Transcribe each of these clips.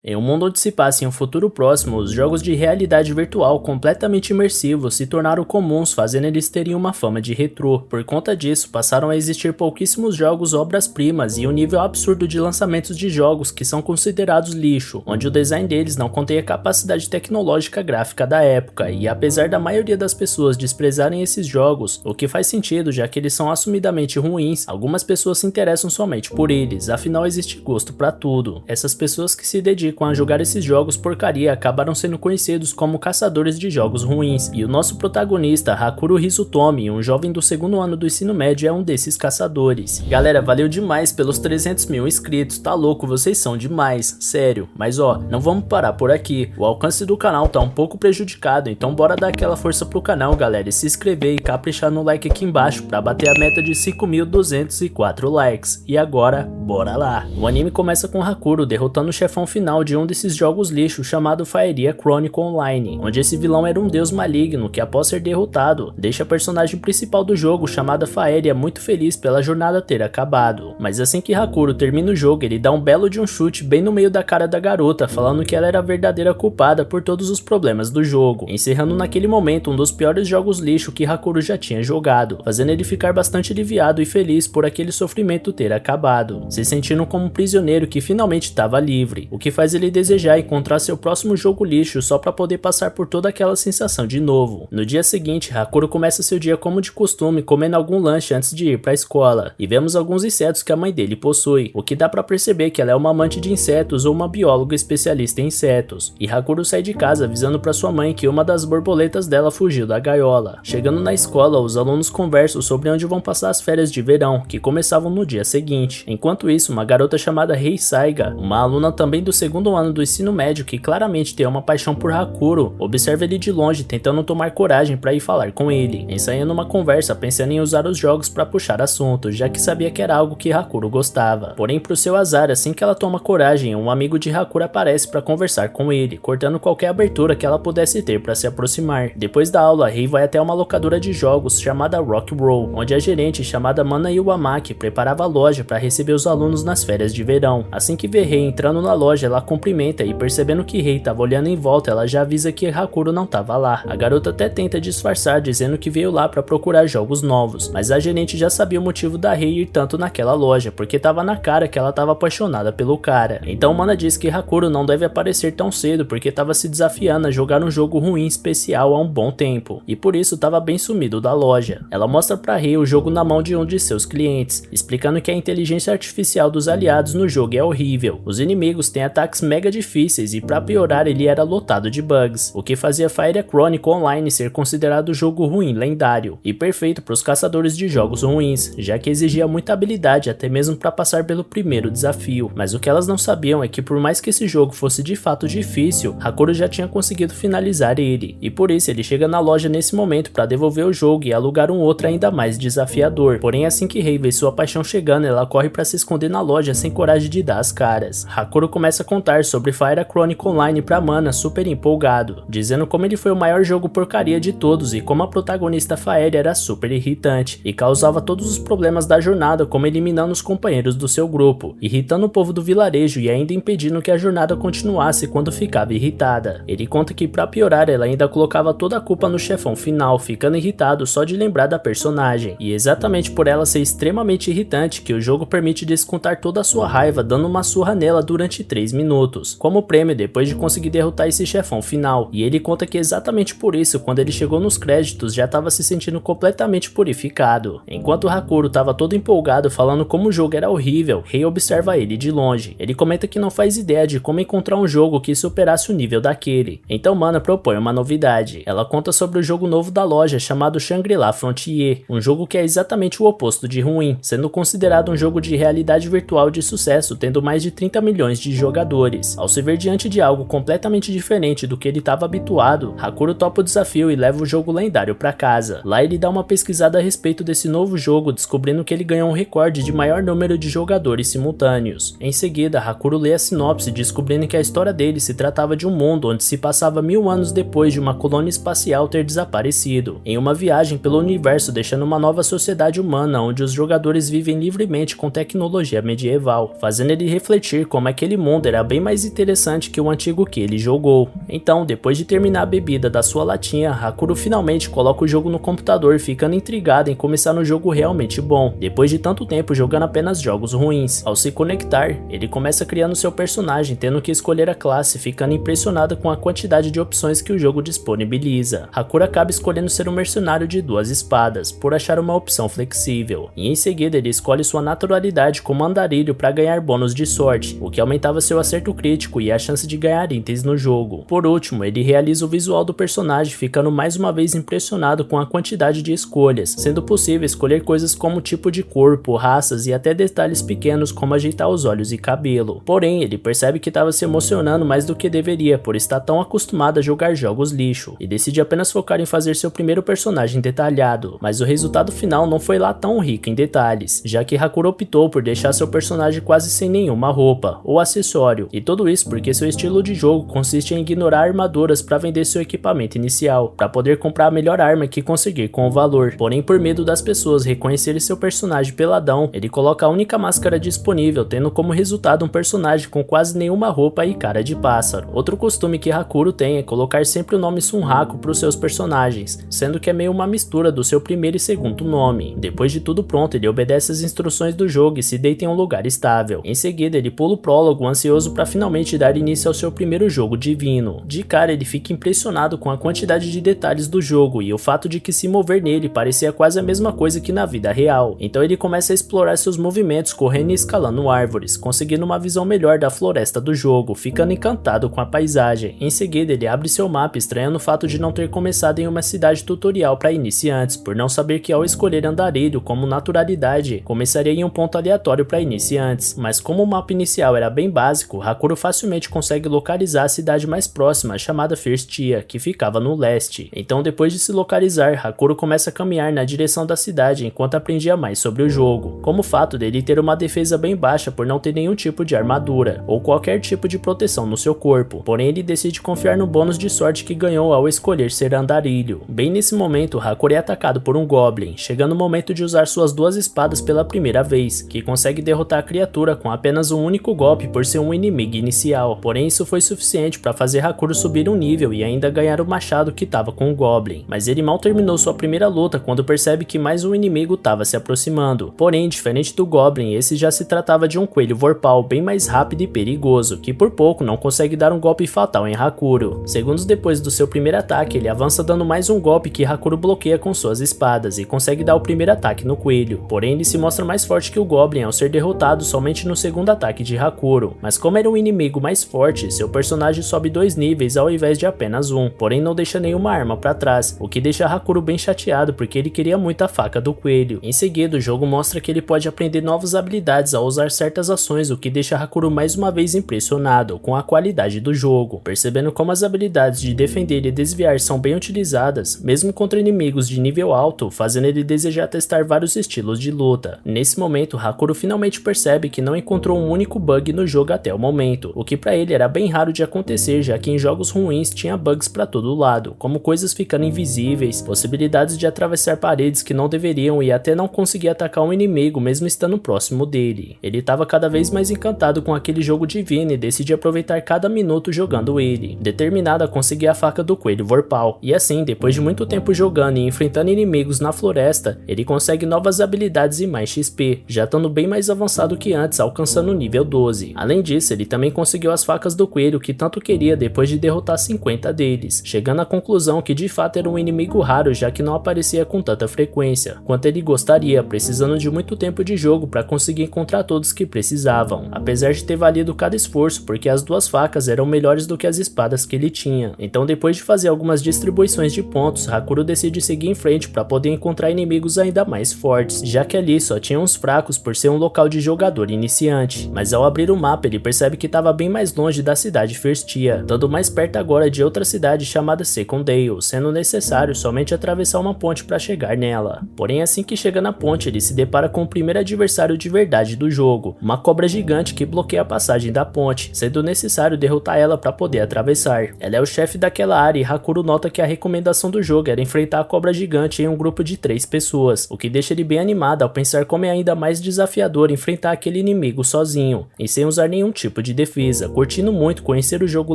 Em um mundo onde se passa em um futuro próximo, os jogos de realidade virtual completamente imersivos se tornaram comuns, fazendo eles terem uma fama de retrô. Por conta disso, passaram a existir pouquíssimos jogos obras-primas e um nível absurdo de lançamentos de jogos que são considerados lixo, onde o design deles não contém a capacidade tecnológica gráfica da época, e apesar da maioria das pessoas desprezarem esses jogos, o que faz sentido já que eles são assumidamente ruins, algumas pessoas se interessam somente por eles, afinal existe gosto pra tudo. Essas pessoas que se dedicam a jogar esses jogos porcaria acabaram sendo conhecidos como caçadores de jogos ruins, e o nosso protagonista, Hakuro Hizutomi, um jovem do segundo ano do ensino médio, é um desses caçadores. Galera, valeu demais pelos 300 mil inscritos, tá louco, vocês são demais, sério. Mas ó, não vamos parar por aqui, o alcance do canal tá um pouco prejudicado, então bora dar aquela força pro canal, galera, e se inscrever e caprichar no like aqui embaixo pra bater a meta de 5.204 likes. E agora, bora lá! O anime começa com Hakuro derrotando o chefão final de um desses jogos lixo chamado Faeria Chronicle Online, onde esse vilão era um deus maligno que, após ser derrotado, deixa a personagem principal do jogo, chamada Faeria, muito feliz pela jornada ter acabado. Mas assim que Hakuro termina o jogo, ele dá um belo de um chute bem no meio da cara da garota, falando que ela era a verdadeira culpada por todos os problemas do jogo, encerrando naquele momento um dos piores jogos lixo que Hakuro já tinha jogado, fazendo ele ficar bastante aliviado e feliz por aquele sofrimento ter acabado, se sentindo como um prisioneiro que finalmente estava livre, o que faz ele desejar encontrar seu próximo jogo lixo só para poder passar por toda aquela sensação de novo. No dia seguinte, Hakuro começa seu dia como de costume, comendo algum lanche antes de ir para a escola, e vemos alguns insetos que a mãe dele possui, o que dá para perceber que ela é uma amante de insetos ou uma bióloga especialista em insetos, e Hakuro sai de casa avisando para sua mãe que uma das borboletas dela fugiu da gaiola. Chegando na escola, os alunos conversam sobre onde vão passar as férias de verão, que começavam no dia seguinte. Enquanto isso, uma garota chamada Rei Saiga, uma aluna também do segundo ano do ensino médio que claramente tem uma paixão por Hakuro, observa ele de longe tentando tomar coragem para ir falar com ele, ensaiando uma conversa pensando em usar os jogos para puxar assunto, já que sabia que era algo que Hakuro gostava. Porém, pro seu azar, assim que ela toma coragem, um amigo de Hakuro aparece para conversar com ele, cortando qualquer abertura que ela pudesse ter para se aproximar. Depois da aula, Rei vai até uma locadora de jogos chamada Rock Roll, onde a gerente chamada Mana Iwamaki preparava a loja para receber os alunos nas férias de verão. Assim que vê Rei entrando na loja, ela cumprimenta e, percebendo que Rei tava olhando em volta, ela já avisa que Hakuro não tava lá. A garota até tenta disfarçar, dizendo que veio lá para procurar jogos novos, mas a gerente já sabia o motivo da Rei ir tanto naquela loja, porque tava na cara que ela tava apaixonada pelo cara. Então Mana diz que Hakuro não deve aparecer tão cedo porque tava se desafiando a jogar um jogo ruim especial há um bom tempo, e por isso tava bem sumido da loja. Ela mostra pra Rei o jogo na mão de um de seus clientes, explicando que a inteligência artificial dos aliados no jogo é horrível. Os inimigos têm ataques mega difíceis e pra piorar ele era lotado de bugs, o que fazia Faeria Chronicle Online ser considerado jogo ruim lendário e perfeito para os caçadores de jogos ruins, já que exigia muita habilidade até mesmo para passar pelo primeiro desafio. Mas o que elas não sabiam é que por mais que esse jogo fosse de fato difícil, Hakuro já tinha conseguido finalizar ele, e por isso ele chega na loja nesse momento para devolver o jogo e alugar um outro ainda mais desafiador. Porém, assim que Rei vê sua paixão chegando, ela corre para se esconder na loja sem coragem de dar as caras. Hakuro começa a contar sobre Faeria Chronicle Online pra Mana super empolgado, dizendo como ele foi o maior jogo porcaria de todos e como a protagonista Faeria era super irritante e causava todos os problemas da jornada, como eliminando os companheiros do seu grupo, irritando o povo do vilarejo e ainda impedindo que a jornada continuasse quando ficava irritada. Ele conta que pra piorar ela ainda colocava toda a culpa no chefão final, ficando irritado só de lembrar da personagem, e exatamente por ela ser extremamente irritante que o jogo permite descontar toda a sua raiva dando uma surra nela durante 3 minutos, como prêmio depois de conseguir derrotar esse chefão final. E ele conta que exatamente por isso, quando ele chegou nos créditos, já estava se sentindo completamente purificado. Enquanto Hakuro estava todo empolgado falando como o jogo era horrível, Rei observa ele de longe. Ele comenta que não faz ideia de como encontrar um jogo que superasse o nível daquele. Então Mana propõe uma novidade. Ela conta sobre o jogo novo da loja chamado Shangri-La Frontier, um jogo que é exatamente o oposto de ruim, sendo considerado um jogo de realidade virtual de sucesso, tendo mais de 30 milhões de jogadores. Ao se ver diante de algo completamente diferente do que ele estava habituado, Hakuro topa o desafio e leva o jogo lendário para casa. Lá ele dá uma pesquisada a respeito desse novo jogo, descobrindo que ele ganhou um recorde de maior número de jogadores simultâneos. Em seguida, Hakuro lê a sinopse, descobrindo que a história dele se tratava de um mundo onde se passava 1000 anos depois de uma colônia espacial ter desaparecido, em uma viagem pelo universo, deixando uma nova sociedade humana onde os jogadores vivem livremente com tecnologia medieval, fazendo ele refletir como aquele mundo era bem mais interessante que o antigo que ele jogou. Então, depois de terminar a bebida da sua latinha, Hakuro finalmente coloca o jogo no computador, ficando intrigado em começar um jogo realmente bom, depois de tanto tempo jogando apenas jogos ruins. Ao se conectar, ele começa criando seu personagem, tendo que escolher a classe, ficando impressionado com a quantidade de opções que o jogo disponibiliza. Hakuro acaba escolhendo ser um mercenário de 2 espadas, por achar uma opção flexível, e em seguida ele escolhe sua naturalidade como andarilho para ganhar bônus de sorte, o que aumentava seu acerto crítico e a chance de ganhar itens no jogo. Por último, ele realiza o visual do personagem, ficando mais uma vez impressionado com a quantidade de escolhas, sendo possível escolher coisas como tipo de corpo, raças e até detalhes pequenos como ajeitar os olhos e cabelo. Porém, ele percebe que estava se emocionando mais do que deveria por estar tão acostumado a jogar jogos lixo, e decide apenas focar em fazer seu primeiro personagem detalhado. Mas o resultado final não foi lá tão rico em detalhes, já que Hakuro optou por deixar seu personagem quase sem nenhuma roupa ou acessório, e tudo isso porque seu estilo de jogo consiste em ignorar armaduras para vender seu equipamento inicial, para poder comprar a melhor arma que conseguir com o valor. Porém, por medo das pessoas reconhecerem seu personagem peladão, ele coloca a única máscara disponível, tendo como resultado um personagem com quase nenhuma roupa e cara de pássaro. Outro costume que Hakuro tem é colocar sempre o nome Sunraku para os seus personagens, sendo que é meio uma mistura do seu primeiro e segundo nome. Depois de tudo pronto, ele obedece as instruções do jogo e se deita em um lugar estável. Em seguida, ele pula o prólogo, ansioso para finalmente dar início ao seu primeiro jogo divino. De cara, ele fica impressionado com a quantidade de detalhes do jogo e o fato de que se mover nele parecia quase a mesma coisa que na vida real. Então ele começa a explorar seus movimentos, correndo e escalando árvores, conseguindo uma visão melhor da floresta do jogo, ficando encantado com a paisagem. Em seguida, ele abre seu mapa, estranhando o fato de não ter começado em uma cidade tutorial para iniciantes, por não saber que ao escolher andarilho como naturalidade, começaria em um ponto aleatório para iniciantes. Mas como o mapa inicial era bem básico, Hakuro facilmente consegue localizar a cidade mais próxima, chamada Firstia, que ficava no leste. Então, depois de se localizar, Hakuro começa a caminhar na direção da cidade enquanto aprendia mais sobre o jogo, como o fato dele ter uma defesa bem baixa por não ter nenhum tipo de armadura ou qualquer tipo de proteção no seu corpo. Porém, ele decide confiar no bônus de sorte que ganhou ao escolher ser andarilho. Bem nesse momento, Hakuro é atacado por um Goblin, chegando o momento de usar suas 2 espadas pela primeira vez, que consegue derrotar a criatura com apenas um único golpe por ser um inimigo inicial. Porém, isso foi suficiente para fazer Hakuro subir um nível e ainda ganhar o machado que estava com o Goblin. Mas ele mal terminou sua primeira luta quando percebe que mais um inimigo estava se aproximando. Porém, diferente do Goblin, esse já se tratava de um coelho vorpal bem mais rápido e perigoso, que por pouco não consegue dar um golpe fatal em Hakuro. Segundos depois do seu primeiro ataque, ele avança dando mais um golpe que Hakuro bloqueia com suas espadas e consegue dar o primeiro ataque no coelho. Porém, ele se mostra mais forte que o Goblin ao ser derrotado somente no segundo ataque de Hakuro. Mas como era um inimigo mais forte, seu personagem sobe 2 níveis ao invés de apenas um, porém não deixa nenhuma arma para trás, o que deixa Hakuro bem chateado porque ele queria muito a faca do coelho. Em seguida, o jogo mostra que ele pode aprender novas habilidades ao usar certas ações, o que deixa Hakuro mais uma vez impressionado com a qualidade do jogo, percebendo como as habilidades de defender e desviar são bem utilizadas, mesmo contra inimigos de nível alto, fazendo ele desejar testar vários estilos de luta. Nesse momento, Hakuro finalmente percebe que não encontrou um único bug no jogo até o momento, o que para ele era bem raro de acontecer, já que em jogos ruins tinha bugs para todo lado, como coisas ficando invisíveis, possibilidades de atravessar paredes que não deveriam e até não conseguir atacar um inimigo mesmo estando próximo dele. Ele estava cada vez mais encantado com aquele jogo divino e decidiu aproveitar cada minuto jogando ele, determinado a conseguir a faca do coelho vorpal. E assim, depois de muito tempo jogando e enfrentando inimigos na floresta, ele consegue novas habilidades e mais XP, já estando bem mais avançado que antes, alcançando o nível 12. Além disso, ele também conseguiu as facas do coelho que tanto queria depois de derrotar 50 deles, chegando à conclusão que de fato era um inimigo raro, já que não aparecia com tanta frequência quanto ele gostaria, precisando de muito tempo de jogo para conseguir encontrar todos que precisavam, apesar de ter valido cada esforço, porque as 2 facas eram melhores do que as espadas que ele tinha. Então, depois de fazer algumas distribuições de pontos, Hakuro decide seguir em frente para poder encontrar inimigos ainda mais fortes, já que ali só tinha uns fracos por ser um local de jogador iniciante. Mas ao abrir o mapa, ele percebe que estava bem mais longe da cidade Firstia, estando mais perto agora de outra cidade chamada Secondale, sendo necessário somente atravessar uma ponte para chegar nela. Porém, assim que chega na ponte, ele se depara com o primeiro adversário de verdade do jogo, uma cobra gigante que bloqueia a passagem da ponte, sendo necessário derrotar ela para poder atravessar. Ela é o chefe daquela área e Hakuro nota que a recomendação do jogo era enfrentar a cobra gigante em um grupo de 3 pessoas, o que deixa ele bem animado ao pensar como é ainda mais desafiador enfrentar aquele inimigo sozinho, e sem usar nenhum tipo tempo de defesa, curtindo muito conhecer o jogo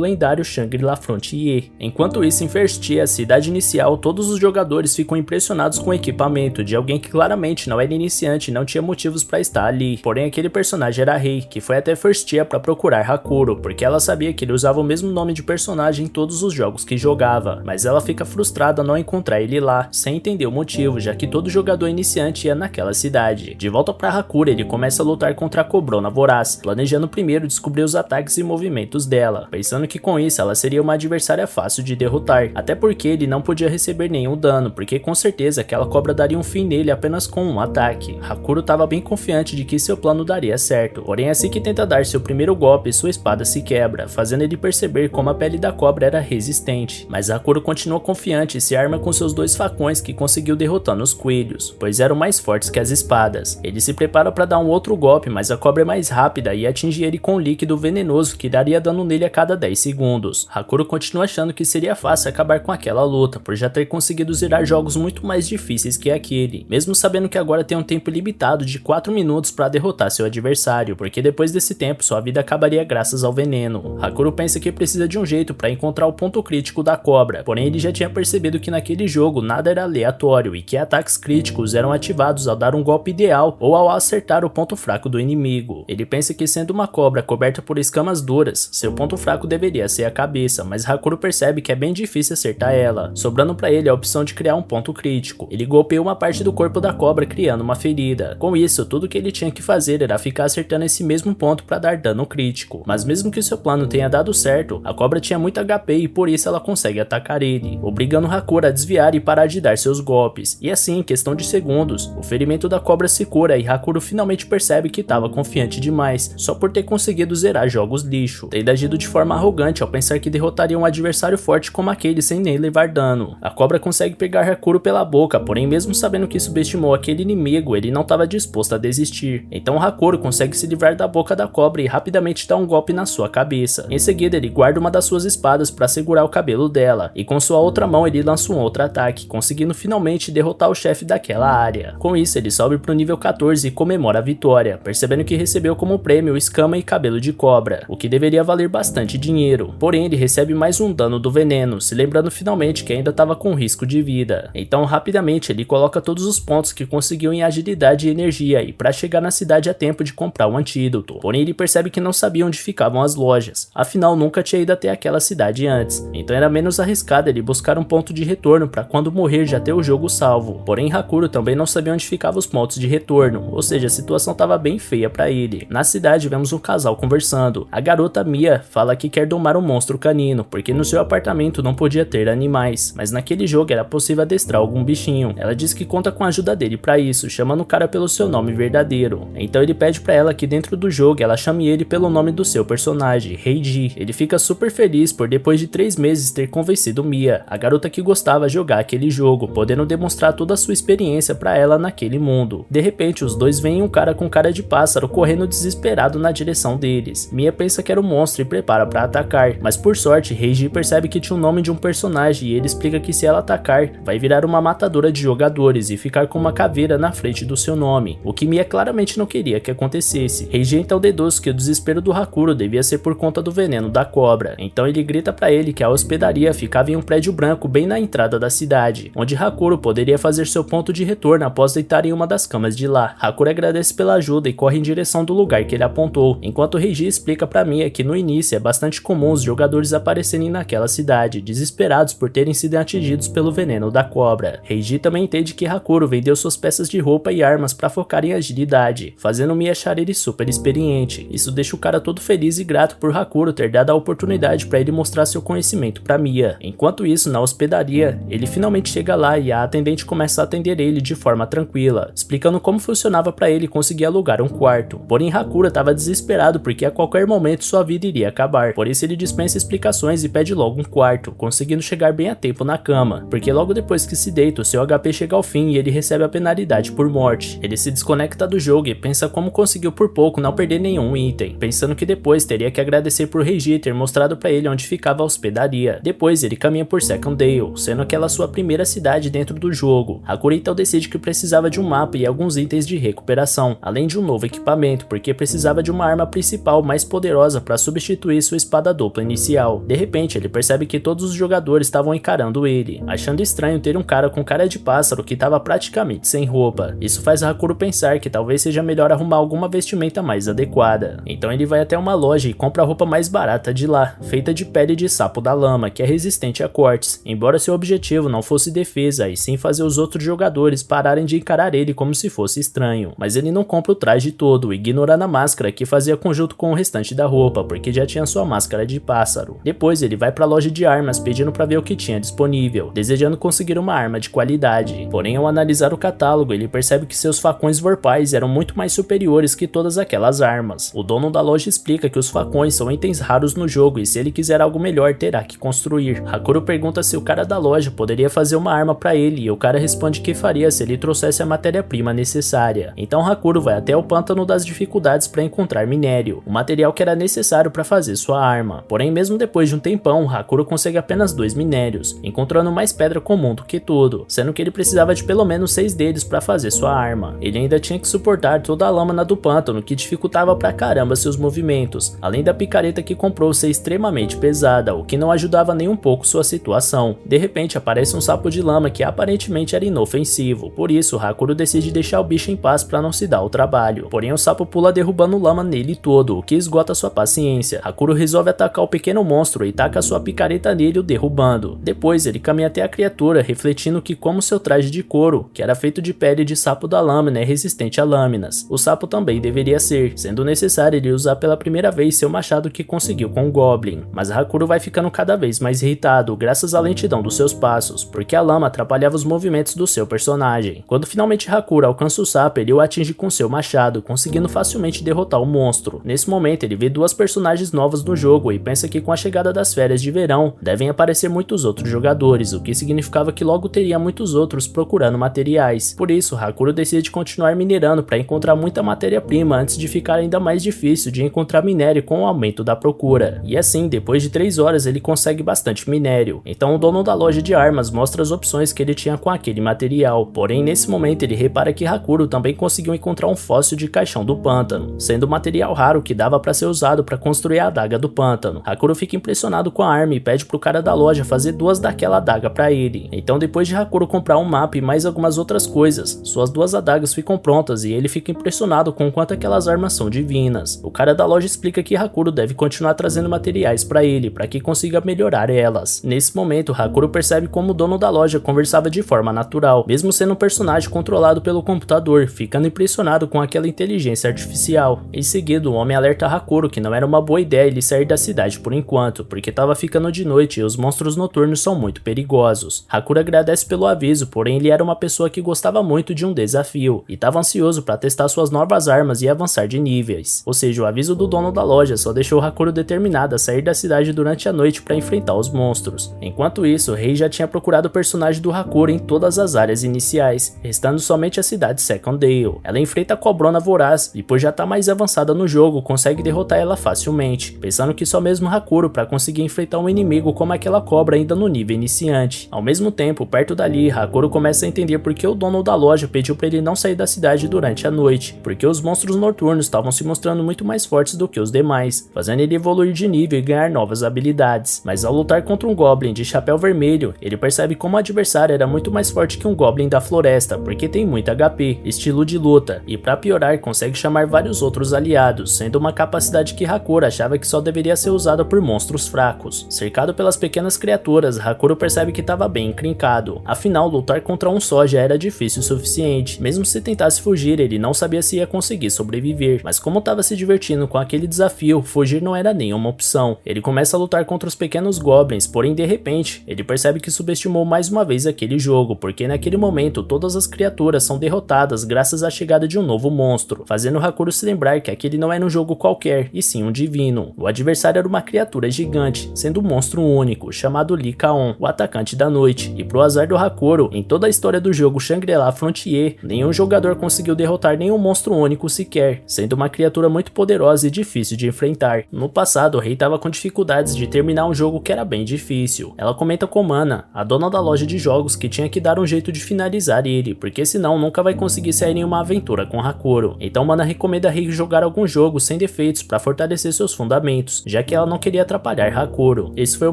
lendário Shangri-La Frontier. Enquanto isso, em First Year, a cidade inicial, todos os jogadores ficam impressionados com o equipamento de alguém que claramente não era iniciante e não tinha motivos para estar ali. Porém, aquele personagem era Rei, que foi até First Year para procurar Hakuro, porque ela sabia que ele usava o mesmo nome de personagem em todos os jogos que jogava, mas ela fica frustrada ao não encontrar ele lá, sem entender o motivo, já que todo jogador iniciante ia naquela cidade. De volta para Hakuro, ele começa a lutar contra a Cobrona Voraz, planejando primeiro descobrir os ataques e movimentos dela, pensando que com isso ela seria uma adversária fácil de derrotar, até porque ele não podia receber nenhum dano, porque com certeza aquela cobra daria um fim nele apenas com um ataque. Hakuro estava bem confiante de que seu plano daria certo, porém assim que tenta dar seu primeiro golpe, sua espada se quebra, fazendo ele perceber como a pele da cobra era resistente, mas Hakuro continua confiante e se arma com seus 2 facões que conseguiu derrotando os coelhos, pois eram mais fortes que as espadas. Ele se prepara para dar um outro golpe, mas a cobra é mais rápida e atinge ele com um líquido venenoso que daria dano nele a cada 10 segundos. Hakuro continua achando que seria fácil acabar com aquela luta, por já ter conseguido zerar jogos muito mais difíceis que aquele, mesmo sabendo que agora tem um tempo limitado de 4 minutos para derrotar seu adversário, porque depois desse tempo sua vida acabaria graças ao veneno. Hakuro pensa que precisa de um jeito para encontrar o ponto crítico da cobra, porém ele já tinha percebido que naquele jogo nada era aleatório e que ataques críticos eram ativados ao dar um golpe ideal ou ao acertar o ponto fraco do inimigo. Ele pensa que sendo uma cobra coberta por escamas duras, seu ponto fraco deveria ser a cabeça, mas Hakuro percebe que é bem difícil acertar ela, sobrando para ele a opção de criar um ponto crítico. Ele golpeia uma parte do corpo da cobra criando uma ferida. Com isso, tudo que ele tinha que fazer era ficar acertando esse mesmo ponto para dar dano crítico, mas mesmo que seu plano tenha dado certo, a cobra tinha muito HP e por isso ela consegue atacar ele, obrigando Hakuro a desviar e parar de dar seus golpes, e assim, em questão de segundos, o ferimento da cobra se cura e Hakuro finalmente percebe que estava confiante demais, só por ter conseguido zerar jogos lixo, tendo agido de forma arrogante ao pensar que derrotaria um adversário forte como aquele sem nem levar dano. A cobra consegue pegar Hakuro pela boca, porém mesmo sabendo que subestimou aquele inimigo, ele não estava disposto a desistir, então Hakuro consegue se livrar da boca da cobra e rapidamente dá um golpe na sua cabeça. Em seguida ele guarda uma das suas espadas para segurar o cabelo dela, e com sua outra mão ele lança um outro ataque, conseguindo finalmente derrotar o chefe daquela área. Com isso ele sobe pro nível 14 e comemora a vitória, percebendo que recebeu como prêmio escama e cabelo de cobra, o que deveria valer bastante dinheiro. Porém ele recebe mais um dano do veneno, se lembrando finalmente que ainda estava com risco de vida. Então rapidamente ele coloca todos os pontos que conseguiu em agilidade e energia e para chegar na cidade a tempo de comprar um antídoto. Porém ele percebe que não sabia onde ficavam as lojas, afinal nunca tinha ido até aquela cidade antes, então era menos arriscado ele buscar um ponto de retorno para quando morrer já ter o jogo salvo. Porém Hakuro também não sabia onde ficavam os pontos de retorno, ou seja, a situação estava bem feia para ele. Na cidade vemos um casal conversando. A garota Mia fala que quer domar um monstro canino, porque no seu apartamento não podia ter animais, mas naquele jogo era possível adestrar algum bichinho. Ela diz que conta com a ajuda dele para isso, chamando o cara pelo seu nome verdadeiro. Então ele pede para ela que dentro do jogo ela chame ele pelo nome do seu personagem, Heiji. Ele fica super feliz por depois de 3 meses ter convencido Mia, a garota que gostava de jogar aquele jogo, podendo demonstrar toda a sua experiência para ela naquele mundo. De repente os dois veem um cara com cara de pássaro correndo desesperado na direção deles. Mia pensa que era um monstro e prepara para atacar, mas por sorte Heiji percebe que tinha o nome de um personagem e ele explica que se ela atacar, vai virar uma matadora de jogadores e ficar com uma caveira na frente do seu nome, o que Mia claramente não queria que acontecesse. Heiji então deduz que o desespero do Hakuro devia ser por conta do veneno da cobra, então ele grita para ele que a hospedaria ficava em um prédio branco bem na entrada da cidade, onde Hakuro poderia fazer seu ponto de retorno após deitar em uma das camas de lá. Hakuro agradece pela ajuda e corre em direção do lugar que ele apontou, enquanto Heiji explica para Mia que no início é bastante comum os jogadores aparecerem naquela cidade, desesperados por terem sido atingidos pelo veneno da cobra. Heiji também entende que Hakuro vendeu suas peças de roupa e armas para focar em agilidade, fazendo Mia achar ele super experiente. Isso deixa o cara todo feliz e grato por Hakuro ter dado a oportunidade para ele mostrar seu conhecimento para Mia. Enquanto isso, na hospedaria, ele finalmente chega lá e a atendente começa a atender ele de forma tranquila, explicando como funcionava para ele conseguir alugar um quarto. Porém Hakuro estava desesperado porque a qualquer momento sua vida iria acabar, por isso ele dispensa explicações e pede logo um quarto, conseguindo chegar bem a tempo na cama, porque logo depois que se deita, o seu HP chega ao fim e ele recebe a penalidade por morte. Ele se desconecta do jogo e pensa como conseguiu por pouco não perder nenhum item, pensando que depois teria que agradecer por Heiji ter mostrado para ele onde ficava a hospedaria. Depois ele caminha por Secondale, sendo aquela sua primeira cidade dentro do jogo. Hakuro então decide que precisava de um mapa e alguns itens de recuperação, além de um novo equipamento, porque precisava de uma arma principal virtual mais poderosa para substituir sua espada dupla inicial. De repente, ele percebe que todos os jogadores estavam encarando ele, achando estranho ter um cara com cara de pássaro que estava praticamente sem roupa. Isso faz Hakuro pensar que talvez seja melhor arrumar alguma vestimenta mais adequada. Então ele vai até uma loja e compra a roupa mais barata de lá, feita de pele de sapo da lama, que é resistente a cortes, embora seu objetivo não fosse defesa, e sim fazer os outros jogadores pararem de encarar ele como se fosse estranho. Mas ele não compra o traje todo, ignorando a máscara que fazia conjunto com o restante da roupa, porque já tinha sua máscara de pássaro. Depois ele vai para a loja de armas pedindo para ver o que tinha disponível, desejando conseguir uma arma de qualidade. Porém, ao analisar o catálogo, ele percebe que seus facões vorpais eram muito mais superiores que todas aquelas armas. O dono da loja explica que os facões são itens raros no jogo e se ele quiser algo melhor terá que construir. Hakuro pergunta se o cara da loja poderia fazer uma arma para ele e o cara responde que faria se ele trouxesse a matéria-prima necessária. Então Hakuro vai até o pântano das dificuldades para encontrar minério, o material que era necessário para fazer sua arma. Porém, mesmo depois de um tempão, Hakuro consegue apenas 2 minérios, encontrando mais pedra comum do que tudo, sendo que ele precisava de pelo menos 6 deles para fazer sua arma. Ele ainda tinha que suportar toda a lâmina do pântano, que dificultava pra caramba seus movimentos, além da picareta que comprou ser extremamente pesada, o que não ajudava nem um pouco sua situação. De repente aparece um sapo de lama que aparentemente era inofensivo, por isso Hakuro decide deixar o bicho em paz para não se dar o trabalho. Porém o sapo pula derrubando lama nele todo, o que esgota sua paciência. Hakuro resolve atacar o pequeno monstro e taca sua picareta nele, o derrubando. Depois ele caminha até a criatura, refletindo que como seu traje de couro, que era feito de pele de sapo da lâmina, é resistente a lâminas, o sapo também deveria ser, sendo necessário ele usar pela primeira vez seu machado que conseguiu com o Goblin. Mas Hakuro vai ficando cada vez mais irritado graças à lentidão dos seus passos, porque a lama atrapalhava os movimentos do seu personagem. Quando finalmente Hakuro alcança o sapo, ele o atinge com seu machado, conseguindo facilmente derrotar o monstro. Nesse momento ele vê 2 personagens novas no jogo e pensa que com a chegada das férias de verão, devem aparecer muitos outros jogadores, o que significava que logo teria muitos outros procurando materiais. Por isso, Hakuro decide continuar minerando para encontrar muita matéria-prima antes de ficar ainda mais difícil de encontrar minério com o aumento da procura. E assim, depois de 3 horas ele consegue bastante minério. Então o dono da loja de armas mostra as opções que ele tinha com aquele material. Porém, nesse momento ele repara que Hakuro também conseguiu encontrar um fóssil de caixão do pântano, sendo um material raro que dava para ser usado para construir a adaga do pântano. Hakuro fica impressionado com a arma e pede pro cara da loja fazer 2 daquela adaga para ele. Então depois de Hakuro comprar um mapa e mais algumas outras coisas, suas 2 adagas ficam prontas e ele fica impressionado com o quanto aquelas armas são divinas. O cara da loja explica que Hakuro deve continuar trazendo materiais para ele, para que consiga melhorar elas. Nesse momento, Hakuro percebe como o dono da loja conversava de forma natural, mesmo sendo um personagem controlado pelo computador, ficando impressionado com aquela inteligência artificial. Em seguida, o homem alerta Hakuro que não era uma boa ideia ele sair da cidade por enquanto, porque estava ficando de noite e os monstros noturnos são muito perigosos. Hakuro agradece pelo aviso, porém ele era uma pessoa que gostava muito de um desafio, e estava ansioso para testar suas novas armas e avançar de níveis. Ou seja, o aviso do dono da loja só deixou Hakuro determinado a sair da cidade durante a noite para enfrentar os monstros. Enquanto isso, o rei já tinha procurado o personagem do Hakuro em todas as áreas iniciais, restando somente a cidade Second Dale. Ela enfrenta a Cobrona Voraz e por já estar mais avançada no jogo, consegue derrotar ela facilmente, pensando que só mesmo Hakuro para conseguir enfrentar um inimigo como aquela cobra ainda no nível iniciante. Ao mesmo tempo, perto dali, Hakuro começa a entender por que o dono da loja pediu para ele não sair da cidade durante a noite, porque os monstros noturnos estavam se mostrando muito mais fortes do que os demais, fazendo ele evoluir de nível e ganhar novas habilidades. Mas ao lutar contra um Goblin de chapéu vermelho, ele percebe como o adversário era muito mais forte que um Goblin da floresta, porque tem muito HP, estilo de luta, e para piorar consegue chamar vários outros aliados, sendo uma capacidade que Hakuro achava que só deveria ser usada por monstros fracos. Cercado pelas pequenas criaturas, Hakuro percebe que estava bem encrencado, afinal lutar contra um só já era difícil o suficiente. Mesmo se tentasse fugir, ele não sabia se ia conseguir sobreviver, mas como estava se divertindo com aquele desafio, fugir não era nenhuma opção. Ele começa a lutar contra os pequenos goblins, porém de repente, ele percebe que subestimou mais uma vez aquele jogo, porque naquele momento todas as criaturas são derrotadas graças à chegada de um novo monstro, fazendo Hakuro se lembrar que aquele não era um jogo qualquer, e sim um divino. O adversário era uma criatura gigante, sendo um monstro único, chamado Lycaon, o atacante da noite, e pro azar do Hakuro, em toda a história do jogo Shangri-La Frontier, nenhum jogador conseguiu derrotar nenhum monstro único sequer, sendo uma criatura muito poderosa e difícil de enfrentar. No passado, o rei estava com dificuldades de terminar um jogo que era bem difícil. Ela comenta com Mana, a dona da loja de jogos, que tinha que dar um jeito de finalizar ele, porque senão nunca vai conseguir sair em uma aventura com Hakuro. Então Mana recomenda a rei jogar algum jogo sem defeitos para fortalecer seus fundamentos, já que ela não queria atrapalhar Hakuro. Esse foi o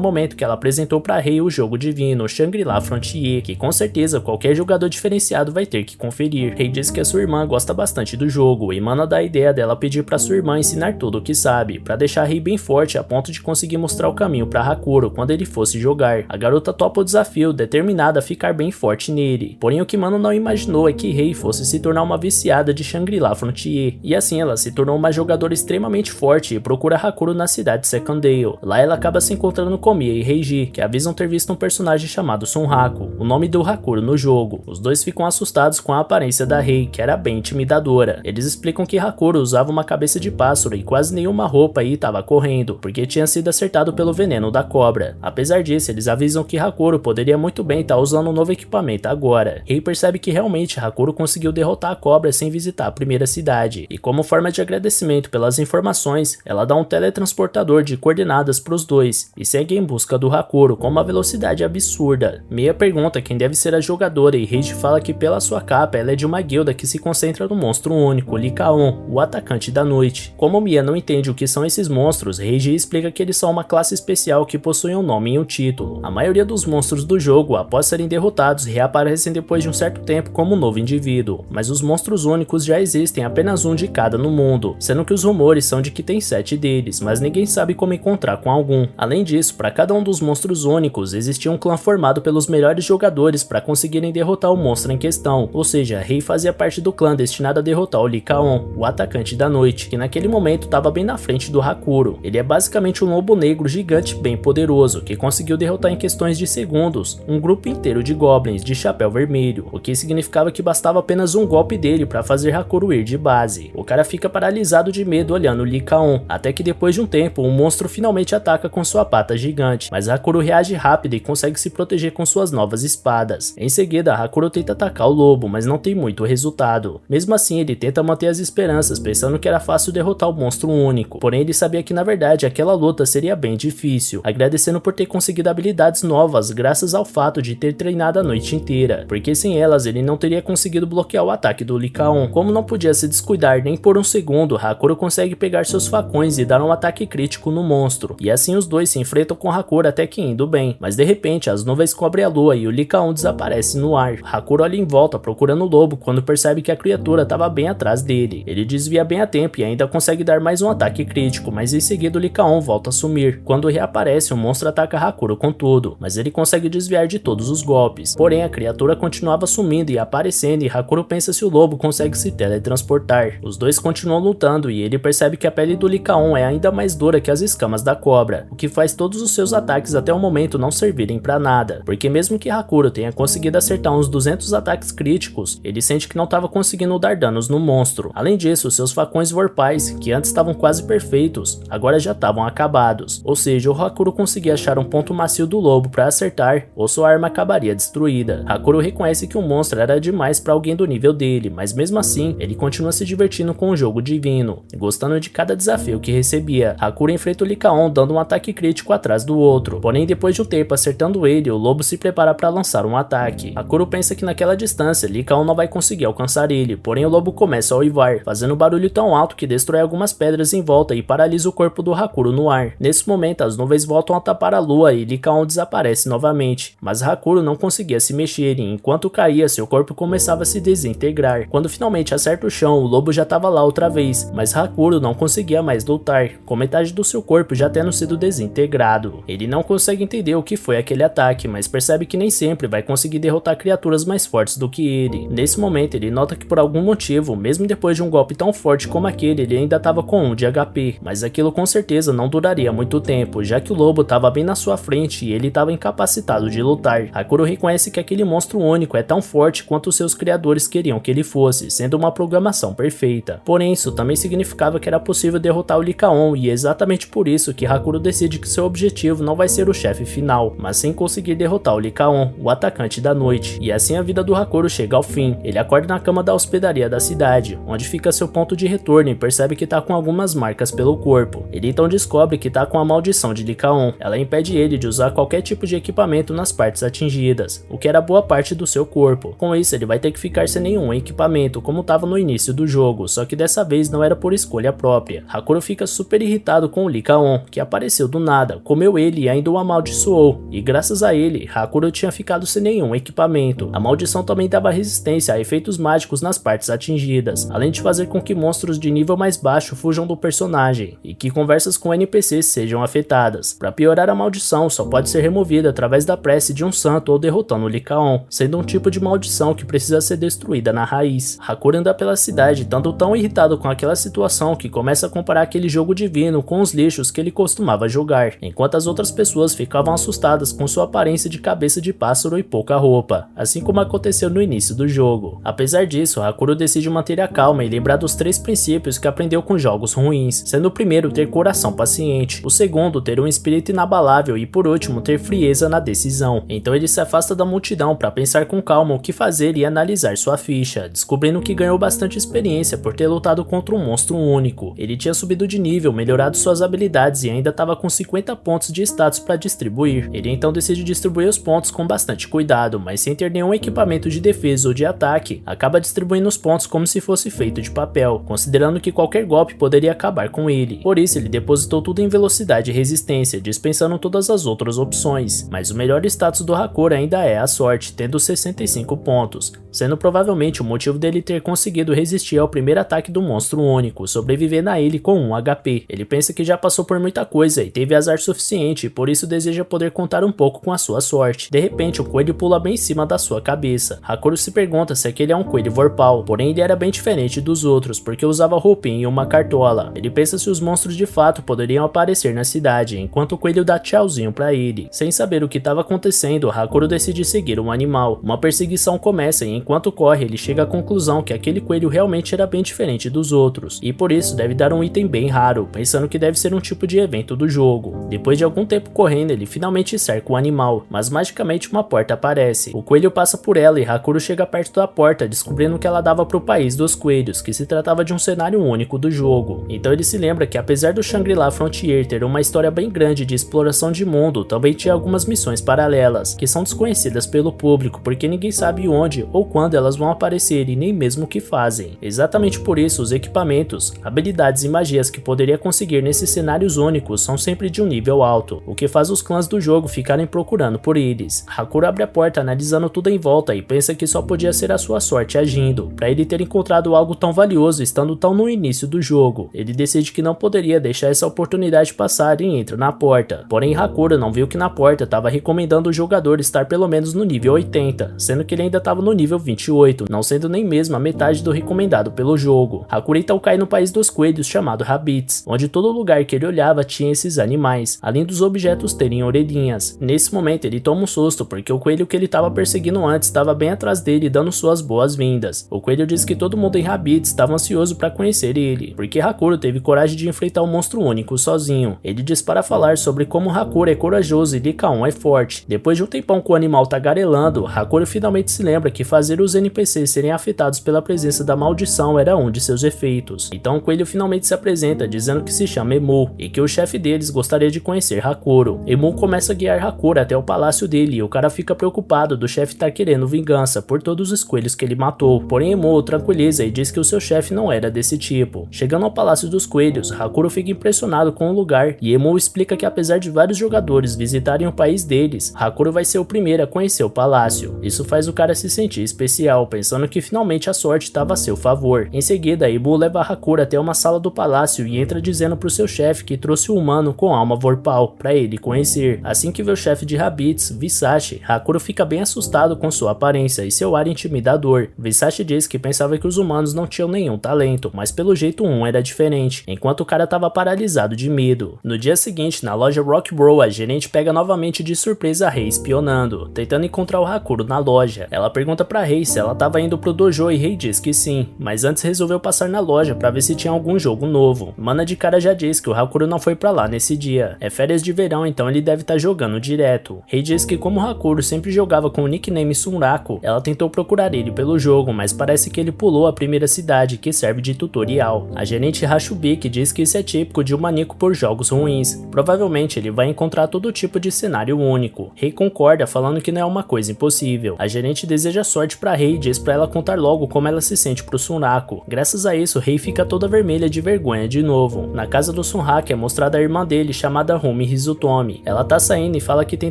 momento que ela apresentou para Rei o jogo divino Shangri-La Frontier, que com certeza qualquer jogador diferenciado vai ter que conferir. Rei disse que a sua irmã gosta bastante do jogo e Mana dá a ideia dela pedir para sua irmã ensinar tudo o que sabe, para deixar Rei bem forte a ponto de conseguir mostrar o caminho para Hakuro quando ele fosse jogar. A garota topa o desafio, determinada a ficar bem forte nele. Porém, o que Mana não imaginou é que Rei fosse se tornar uma viciada de Shangri-La Frontier, e assim ela se tornou uma jogadora extremamente forte e procura Hakuro na cidade de Secondale. Lá ela acaba se encontrando com Mia e Reiji, que avisam ter visto um personagem chamado Sunraku, o nome do Hakuro no jogo. Os dois ficam assustados com a aparência da Rei, que era bem intimidadora. Eles explicam que Hakuro usava uma cabeça de pássaro e quase nenhuma roupa e estava correndo, porque tinha sido acertado pelo veneno da cobra. Apesar disso, eles avisam que Hakuro poderia muito bem estar usando um novo equipamento agora. Rei percebe que realmente Hakuro conseguiu derrotar a cobra sem visitar a primeira cidade, e como forma de agradecimento pelas informações, ela dá um teletransportador de coordenadas para os dois, e segue em busca do Hakuro com uma velocidade absurda. Mia pergunta quem deve ser a jogadora e Reiji fala que pela sua capa ela é de uma guilda que se concentra no monstro único, Lycaon, o atacante da noite. Como Mia não entende o que são esses monstros, Reiji explica que eles são uma classe especial que possui um nome e um título. A maioria dos monstros do jogo, após serem derrotados, reaparecem depois de um certo tempo como um novo indivíduo, mas os monstros únicos já existem apenas um de cada no mundo, sendo que os rumores são de que tem 7 deles, mas ninguém sabe como encontrar com algum. Além disso, para cada um dos monstros únicos, existia um clã formado pelos melhores jogadores para conseguirem derrotar o monstro em questão, ou seja, Rei fazia parte do clã destinado a derrotar o Lycaon, o atacante da noite, que naquele momento estava bem na frente do Hakuro. Ele é basicamente um lobo negro gigante bem poderoso, que conseguiu derrotar em questões de segundos um grupo inteiro de goblins de chapéu vermelho, o que significava que bastava apenas um golpe dele para fazer Hakuro ir de base. O cara fica paralisado de medo olhando o Lycaon, até que depois de um tempo o monstro finalmente ataca com sua pata gigante, mas Hakuro reage rápido e consegue se proteger com suas novas espadas. Em seguida, Hakuro tenta atacar o lobo, mas não tem muito resultado. Mesmo assim, ele tenta manter as esperanças, pensando que era fácil derrotar o monstro único, porém ele sabia que na verdade aquela luta seria bem difícil, agradecendo por ter conseguido habilidades novas graças ao fato de ter treinado a noite inteira, porque sem elas ele não teria conseguido bloquear o ataque do Lycaon. Como não podia se descuidar nem por um segundo, Hakuro consegue pegar seus facões e dar um ataque crítico no monstro, e assim os dois se enfrentam com Hakuro até que indo bem, mas de repente as nuvens cobrem a lua e o Lycaon desaparece no ar. Hakuro olha em volta procurando o lobo quando percebe que a criatura estava bem atrás dele. Ele desvia bem a tempo e ainda consegue dar mais um ataque crítico, mas em seguida o Lycaon volta a sumir. Quando reaparece, o monstro ataca Hakuro com tudo, mas ele consegue desviar de todos os golpes. Porém, a criatura continuava sumindo e aparecendo e Hakuro pensa se o lobo consegue se teletransportar. Os dois continuam lutando e ele percebe que a pele do Lycaon é ainda mais dura que as escamas da cobra, o que faz todos os seus ataques até o momento não servirem pra nada, porque mesmo que Hakuro tenha conseguido acertar uns 200 ataques críticos, ele sente que não estava conseguindo dar danos no monstro. Além disso, seus facões vorpais, que antes estavam quase perfeitos, agora já estavam acabados, ou seja, o Hakuro conseguia achar um ponto macio do lobo para acertar, ou sua arma acabaria destruída. Hakuro reconhece que o monstro era demais para alguém do nível dele, mas mesmo assim, ele continua se divertindo com o jogo divino, gostando de cada desafio que recebia. Hakuro enfrenta o Lycaon dando um ataque crítico atrás do outro, porém depois de um tempo acertando ele, o lobo se prepara para lançar um ataque. Hakuro pensa que naquela distância, Lycaon não vai conseguir alcançar ele, porém o lobo começa a uivar, fazendo um barulho tão alto que destrói algumas pedras em volta e paralisa o corpo do Hakuro no ar. Nesse momento, as nuvens voltam a tapar a lua e Lycaon desaparece novamente, mas Hakuro não conseguia se mexer e enquanto caía, seu corpo começava a se desintegrar. Quando finalmente acerta o chão, o lobo já estava lá outra vez, mas Hakuro não conseguia mais lutar, com metade do seu corpo já tendo sido desintegrado. Ele não consegue entender o que foi aquele ataque, mas percebe que nem sempre vai conseguir derrotar criaturas mais fortes do que ele. Nesse momento, ele nota que por algum motivo, mesmo depois de um golpe tão forte como aquele, ele ainda estava com 1 de HP, mas aquilo com certeza não duraria muito tempo, já que o lobo estava bem na sua frente e ele estava incapacitado de lutar. Hakuro reconhece que aquele monstro único é tão forte quanto seus criadores queriam que ele fosse, sendo uma programação perfeita. Porém, isso também significava que era possível derrotar o Lycaon, e é exatamente por isso que Hakuro decide que seu objetivo não vai ser o chefe final, mas sim conseguir derrotar o Lycaon, o atacante da noite. E assim a vida do Hakuro chega ao fim. Ele acorda na cama da hospedaria da cidade, onde fica seu ponto de retorno e percebe que tá com algumas marcas pelo corpo. Ele então descobre que tá com a maldição de Lycaon. Ela impede ele de usar qualquer tipo de equipamento nas partes atingidas, o que era boa parte do seu corpo. Com isso, ele vai ter que ficar sem nenhum equipamento, como tava no início do jogo, só que dessa vez não era por escolha escolha própria. Hakuro fica super irritado com o Liccaon, que apareceu do nada, comeu ele e ainda o amaldiçoou, e graças a ele, Hakuro tinha ficado sem nenhum equipamento. A maldição também dava resistência a efeitos mágicos nas partes atingidas, além de fazer com que monstros de nível mais baixo fujam do personagem, e que conversas com NPCs sejam afetadas. Para piorar, a maldição só pode ser removida através da prece de um santo ou derrotando o Liccaon, sendo um tipo de maldição que precisa ser destruída na raiz. Hakuro anda pela cidade, estando tão irritado com aquela situação que começa a comparar aquele jogo divino com os lixos que ele costumava jogar, enquanto as outras pessoas ficavam assustadas com sua aparência de cabeça de pássaro e pouca roupa, assim como aconteceu no início do jogo. Apesar disso, Hakuro decide manter a calma e lembrar dos 3 princípios que aprendeu com jogos ruins, sendo o primeiro ter coração paciente, o segundo ter um espírito inabalável e por último ter frieza na decisão. Então ele se afasta da multidão para pensar com calma o que fazer e analisar sua ficha, descobrindo que ganhou bastante experiência por ter lutado contra um monstro único. Ele tinha subido de nível, melhorado suas habilidades e ainda estava com 50 pontos de status para distribuir. Ele então decide distribuir os pontos com bastante cuidado, mas sem ter nenhum equipamento de defesa ou de ataque, acaba distribuindo os pontos como se fosse feito de papel, considerando que qualquer golpe poderia acabar com ele. Por isso ele depositou tudo em velocidade e resistência, dispensando todas as outras opções. Mas o melhor status do Hakuro ainda é a sorte, tendo 65 pontos, sendo provavelmente o motivo dele ter conseguido resistir ao primeiro ataque do monstro único, sobrevivendo a ele com 1 HP. Ele pensa que já passou por muita coisa e teve azar suficiente, e por isso deseja poder contar um pouco com a sua sorte. De repente, o coelho pula bem em cima da sua cabeça. Hakuro se pergunta se aquele é um coelho vorpal, porém ele era bem diferente dos outros, porque usava roupinha e uma cartola. Ele pensa se os monstros de fato poderiam aparecer na cidade, enquanto o coelho dá tchauzinho pra ele. Sem saber o que estava acontecendo, Hakuro decide seguir um animal. Uma perseguição começa e enquanto corre, ele chega à conclusão que aquele coelho realmente era bem diferente dos outros, e por isso deve dar um item bem raro, pensando que deve ser um tipo de evento do jogo. Depois de algum tempo correndo, ele finalmente cerca o animal, mas magicamente uma porta aparece. O coelho passa por ela e Hakuro chega perto da porta, descobrindo que ela dava para o país dos coelhos, que se tratava de um cenário único do jogo. Então ele se lembra que apesar do Shangri-La Frontier ter uma história bem grande de exploração de mundo, também tinha algumas missões paralelas, que são desconhecidas pelo público, porque ninguém sabe onde ou quando elas vão aparecer e nem mesmo o que fazem. Exatamente por isso, os equipamentos, habilidades e magias que poderia conseguir nesses cenários únicos são sempre de um nível alto, o que faz os clãs do jogo ficarem procurando por eles. Hakuro abre a porta analisando tudo em volta e pensa que só podia ser a sua sorte agindo, para ele ter encontrado algo tão valioso estando tão no início do jogo. Ele decide que não poderia deixar essa oportunidade passar e entra na porta. Porém, Hakuro não viu que na porta estava recomendando o jogador estar pelo menos no nível 80, sendo que ele ainda estava no nível 28, não sendo nem mesmo a metade do recomendado pelo jogo. Hakuro então cai no país dos coelhos chamado Rabbids, onde todo lugar que ele olhava tinha esses animais, além dos objetos terem orelhinhas. Nesse momento ele toma um susto porque o coelho que ele estava perseguindo antes estava bem atrás dele dando suas boas-vindas. O coelho diz que todo mundo em Rabbids estava ansioso para conhecer ele, porque Hakuro teve coragem de enfrentar um monstro único sozinho. Ele diz para falar sobre como Hakuro é corajoso e Liccaon é forte. Depois de um tempão com o animal tagarelando, Hakuro finalmente se lembra que fazer os NPCs serem afetados pela presença da maldição era um de seus efeitos. Então o coelho finalmente se apresenta dizendo que se chama Emu e que o chefe deles gostaria de conhecer Hakuro. Emu começa a guiar Hakuro até o palácio dele e o cara fica preocupado do chefe estar querendo vingança por todos os coelhos que ele matou. Porém Emu o tranquiliza e diz que o seu chefe não era desse tipo. Chegando ao palácio dos coelhos, Hakuro fica impressionado com o lugar e Emu explica que apesar de vários jogadores visitarem o país deles, Hakuro vai ser o primeiro a conhecer o palácio. Isso faz o cara se sentir especial, pensando que finalmente a sorte estava a seu favor. Em seguida, Emu leva Hakuro até uma sala do palácio e entra dizendo pro seu chefe que trouxe um humano com alma vorpal para ele conhecer. Assim que vê o chefe de Rabbids, Visashi, Hakuro fica bem assustado com sua aparência e seu ar intimidador. Visashi diz que pensava que os humanos não tinham nenhum talento, mas pelo jeito um era diferente, enquanto o cara estava paralisado de medo. No dia seguinte, na loja Rock Bro, a gerente pega novamente de surpresa a Rei espionando, tentando encontrar o Hakuro na loja. Ela pergunta pra Rei se ela estava indo pro dojo e Rei diz que sim, mas antes resolveu passar na loja para ver se tinha algum jogo novo. Mana de cara já diz que o Hakuro não foi pra lá nesse dia. É férias de verão, então ele deve estar jogando direto. Rei diz que como o Hakuro sempre jogava com o nickname Sunraku, ela tentou procurar ele pelo jogo, mas parece que ele pulou a primeira cidade, que serve de tutorial. A gerente Hashubiki diz que isso é típico de um maníaco por jogos ruins. Provavelmente ele vai encontrar todo tipo de cenário único. Rei concorda, falando que não é uma coisa impossível. A gerente deseja sorte pra Rei e diz pra ela contar logo como ela se sente pro Sunraku. Graças a isso, Rei fica toda toda vermelha de vergonha de novo. Na casa do Sunhak é mostrada a irmã dele, chamada Rumi Hizutomi. Ela tá saindo e fala que tem